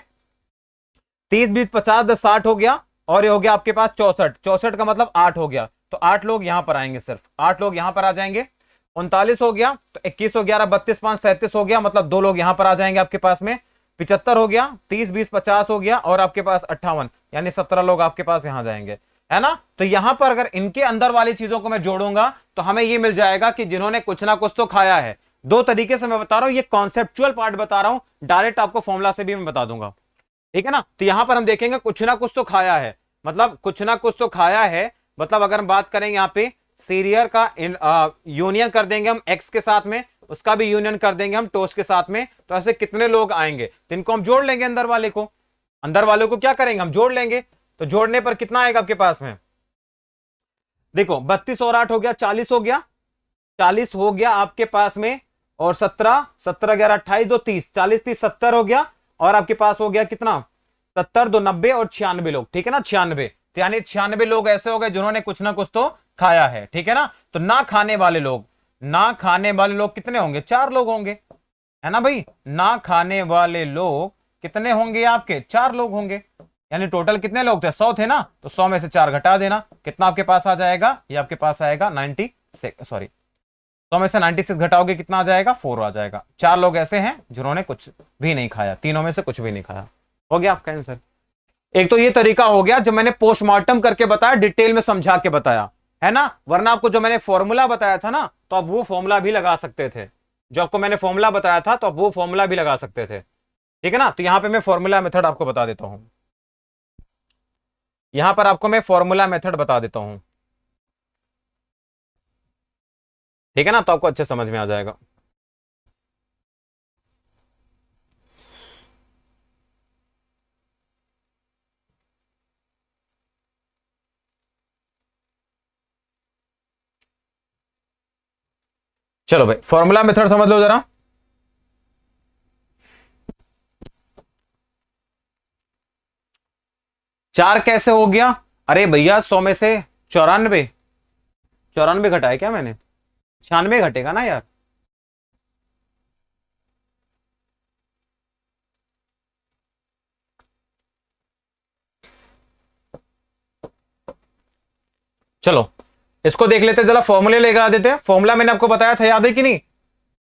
30 20 50 10 60 हो गया, और ये हो गया आपके पास 64, 64 का मतलब 8 हो गया, तो 8 लोग यहां पर आएंगे, सिर्फ 8 लोग यहां पर आ जाएंगे। 39 हो गया, तो 21 हो 11 32 5 37 हो गया, मतलब 2 लोग यहां पर आ जाएंगे आपके पास में। 75 हो गया, 30 20 50 हो गया, और आपके पास 58, यानी 17 लोग आपके पास यहां जाएंगे, है ना। तो यहां पर अगर इनके अंदर वाली चीजों को मैं जोड़ूंगा तो हमें यह मिल जाएगा कि जिन्होंने कुछ ना कुछ तो खाया है। 2 तरीके से मैं बता रहा हूं, ये कॉन्सेप्चुअल पार्ट बता रहा हूं, डायरेक्ट आपको फॉर्मूला से भी मैं बता दूंगा। ठीक है ना। तो यहां पर हम देखेंगे कुछ ना कुछ तो खाया है, मतलब कुछ ना कुछ तो खाया है, मतलब अगर हम बात करेंगे यहाँ पे सीरियल का यूनियन कर देंगे हम एक्स के साथ में, उसका भी यूनियन कर देंगे हम टोस्ट के साथ में, तो ऐसे कितने लोग आएंगे, तो इनको हम जोड़ लेंगे, अंदर वाले को, अंदर वाले को क्या करेंगे हम जोड़ लेंगे। तो जोड़ने पर कितना आएगा आपके पास में, देखो 32 और 8 हो गया 40 हो गया, 40 हो गया आपके पास में, और 17 17 11 28 2 30, 40 30 70 हो गया, और आपके पास हो गया कितना 70 2 90 और 96 लोग, ठीक है ना 96, तो यानी 96 लोग ऐसे हो गए जिन्होंने कुछ ना कुछ तो खाया है, ठीक है ना। तो ना खाने वाले लोग, ना खाने वाले लोग कितने होंगे, 4 लोग होंगे, है ना भाई, ना खाने वाले लोग कितने होंगे आपके, 4 लोग होंगे, यानी टोटल कितने लोग थे, 100 थे ना, तो 100 में से 4 घटा देना, कितना आपके पास आ जाएगा, ये आपके पास आएगा 96, सॉरी 100 में से 96 घटाओगे कितना आ जाएगा, 4 आ जाएगा। 4 लोग ऐसे हैं जिन्होंने कुछ भी नहीं खाया, तीनों में से कुछ भी नहीं खाया, हो गया आपका आंसर। एक तो ये तरीका हो गया जब मैंने पोस्टमार्टम करके बताया, डिटेल में समझा के बताया, है ना, वरना आपको जो मैंने फॉर्मूला बताया था ना, तो आप वो फॉर्मूला भी लगा सकते थे, जो आपको मैंने फॉर्मूला बताया था तो आप वो फॉर्मूला भी लगा सकते थे, ठीक है ना। तो यहां पे मैं फॉर्मूला मेथड आपको बता देता हूं, यहां पर आपको मैं फॉर्मूला मेथड बता देता हूं, ठीक है ना, तो आपको अच्छे समझ में आ जाएगा। चलो भाई फॉर्मूला मेथड समझ लो जरा। चार कैसे हो गया, अरे भैया 100 में से 94, 94 घटाए क्या मैंने, 96 घटेगा ना यार, चलो इसको देख लेते, जरा फॉर्मूले लेकर आ देते हैं। फॉर्मूला मैंने आपको बताया था, याद है कि नहीं,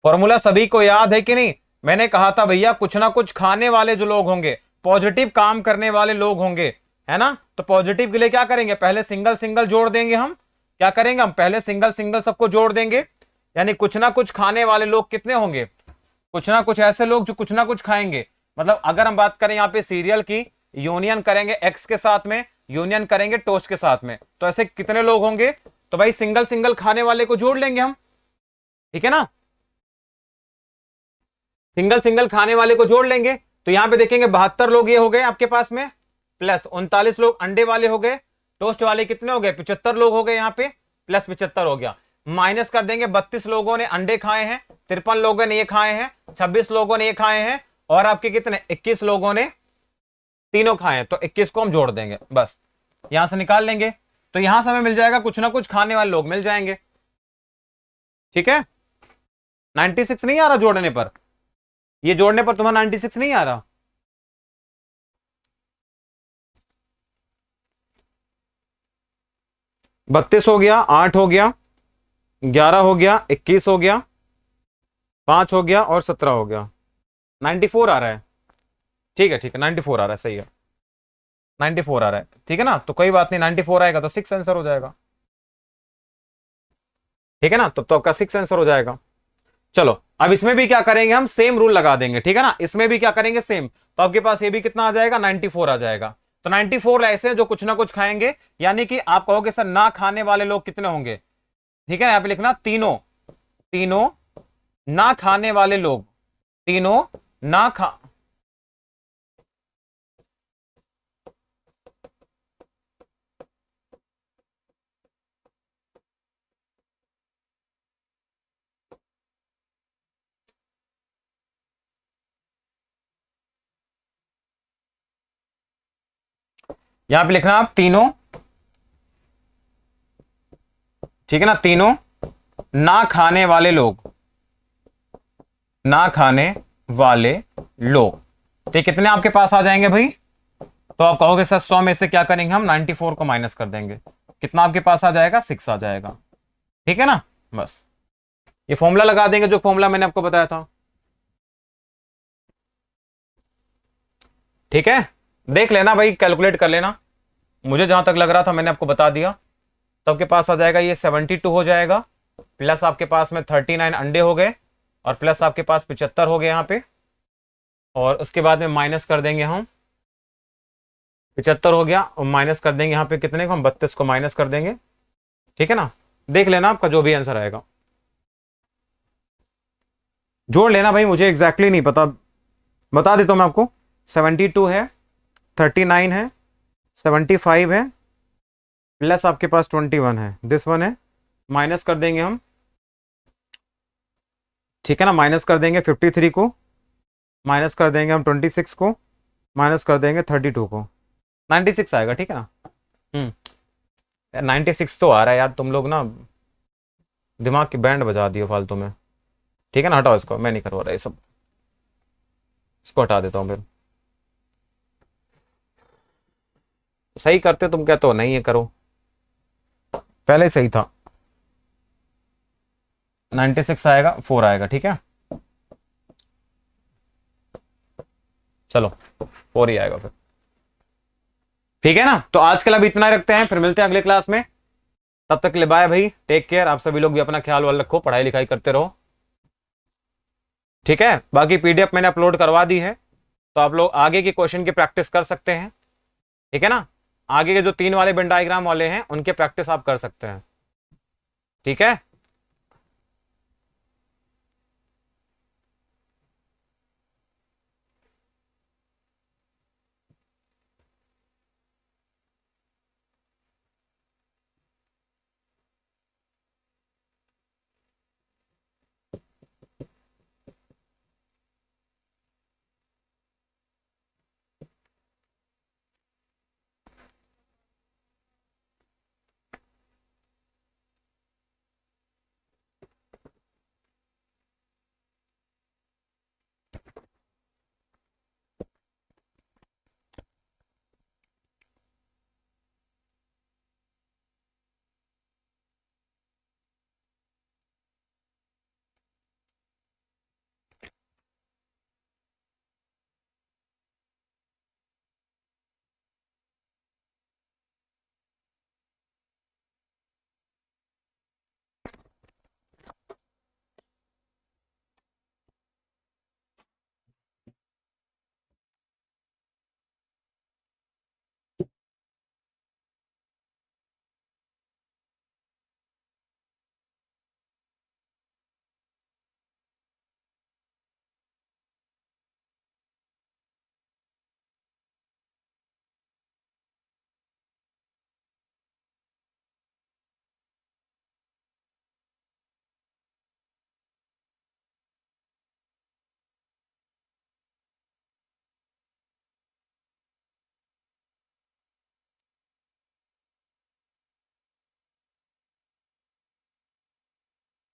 फॉर्मूला सभी को याद है कि नहीं, मैंने कहा था भैया कुछ ना कुछ खाने वाले जो लोग होंगे, पॉजिटिव काम करने वाले लोग होंगे, है ना, तो पॉजिटिव के लिए क्या करेंगे, पहले सिंगल सिंगल जोड़ देंगे हम, क्या करेंगे हम पहले सिंगल सिंगल सबको जोड़ देंगे, यानी कुछ ना कुछ खाने वाले लोग कितने होंगे, कुछ ना कुछ ऐसे लोग जो कुछ ना कुछ खाएंगे, मतलब अगर हम बात करें यहाँ पे सीरियल की, यूनियन करेंगे एक्स के साथ में, यूनियन करेंगे टोस्ट के साथ में, तो ऐसे कितने लोग होंगे, तो भाई सिंगल सिंगल खाने वाले को जोड़ लेंगे हम, ठीक है ना, सिंगल सिंगल खाने वाले को जोड़ लेंगे, तो यहां पे देखेंगे 72 लोग ये हो गए आपके पास में, प्लस 39 लोग अंडे वाले हो गए, टोस्ट वाले कितने हो गए 75 लोग हो गए यहाँ पे, प्लस 75 हो गया, माइनस कर देंगे 32 लोगों ने अंडे खाए हैं, 53 लोगों ने ये खाए हैं, 26 लोगों ने ये खाए हैं, और आपके कितने 21 लोगों ने तीनों खाए हैं, तो 21 को हम जोड़ देंगे, बस यहां से निकाल लेंगे, तो यहां से हमें मिल जाएगा कुछ ना कुछ खाने वाले लोग मिल जाएंगे, ठीक है। 96 नहीं आ रहा जोड़ने पर, ये जोड़ने पर तुम्हारा 96 नहीं आ रहा, बत्तीस हो गया, 8 हो गया, 11 हो गया, 21 हो गया, 5 हो गया और 17 हो गया, 94 आ रहा है, ठीक है ठीक है 94 आ रहा है, सही है 94 आ रहा है, ठीक है ना, तो कोई बात नहीं 94 आएगा तो 6 आंसर हो जाएगा, ठीक है ना, तो आपका 6 आंसर हो जाएगा। चलो अब इसमें भी क्या करेंगे हम, सेम रूल लगा देंगे, ठीक है ना, इसमें भी क्या करेंगे सेम, तो आपके पास ये भी कितना आ जाएगा 94 आ जाएगा, तो 94 ऐसे जो कुछ ना कुछ खाएंगे, यानी कि आप कहोगे सर ना खाने वाले लोग कितने होंगे, ठीक है ना, यहां पे लिखना तीनों, तीनों ना खाने वाले लोग, तीनों ना खा, यहां पे लिखना आप तीनों, ठीक है ना, तीनों ना खाने वाले लोग, ना खाने वाले लोग, तो कितने आपके पास आ जाएंगे भाई, तो आप कहोगे सर 100 में से क्या करेंगे हम 94 को माइनस कर देंगे, कितना आपके पास आ जाएगा 6 आ जाएगा, ठीक है ना, बस ये फॉर्मूला लगा देंगे जो फॉर्मूला मैंने आपको बताया था, ठीक है, देख लेना भाई कैलकुलेट कर लेना, मुझे जहां तक लग रहा था मैंने आपको बता दिया, तो आपके पास आ जाएगा ये 72 हो जाएगा, प्लस आपके पास में 39 अंडे हो गए, और प्लस आपके पास 75 हो गए यहाँ पे, और उसके बाद में माइनस कर देंगे हम 75 हो गया, और माइनस कर देंगे यहाँ पे कितने को, हम 32 को माइनस कर देंगे, ठीक है ना। देख लेना आपका जो भी आंसर आएगा, जोड़ लेना भाई, मुझे एग्जैक्टली नहीं पता, बता देता हूं मैं आपको। 72 है, 39 है, 75 है, प्लस आपके पास 21 है, दिस वन है, माइनस कर देंगे हम, ठीक है ना, माइनस कर देंगे 53 को, माइनस कर देंगे हम 26 को, माइनस कर देंगे 32 को, 96 आएगा, ठीक है ना। 96 तो आ रहा है यार, तुम लोग ना दिमाग की बैंड बजा दियो फालतू में, ठीक है ना। हटाओ इसको, मैं नहीं करवा रहा ये सब, इसको हटा देता हूँ फिर। सही करते तुम, कहते हो नहीं, ये करो, पहले सही था। 96 आएगा, 4 आएगा, ठीक है, चलो 4 ही आएगा फिर, ठीक है ना। तो आज के लिए अभी इतना ही रखते हैं, फिर मिलते हैं अगले क्लास में, तब तक के लिए बाय भाई, टेक केयर। आप सभी लोग भी अपना ख्याल वाल रखो, पढ़ाई लिखाई करते रहो, ठीक है। बाकी पीडीएफ मैंने अपलोड करवा दी है, तो आप लोग आगे की क्वेश्चन की प्रैक्टिस कर सकते हैं, ठीक है ना। आगे के जो 3 वाले वेन डायग्राम वाले हैं उनके प्रैक्टिस आप कर सकते हैं, ठीक है।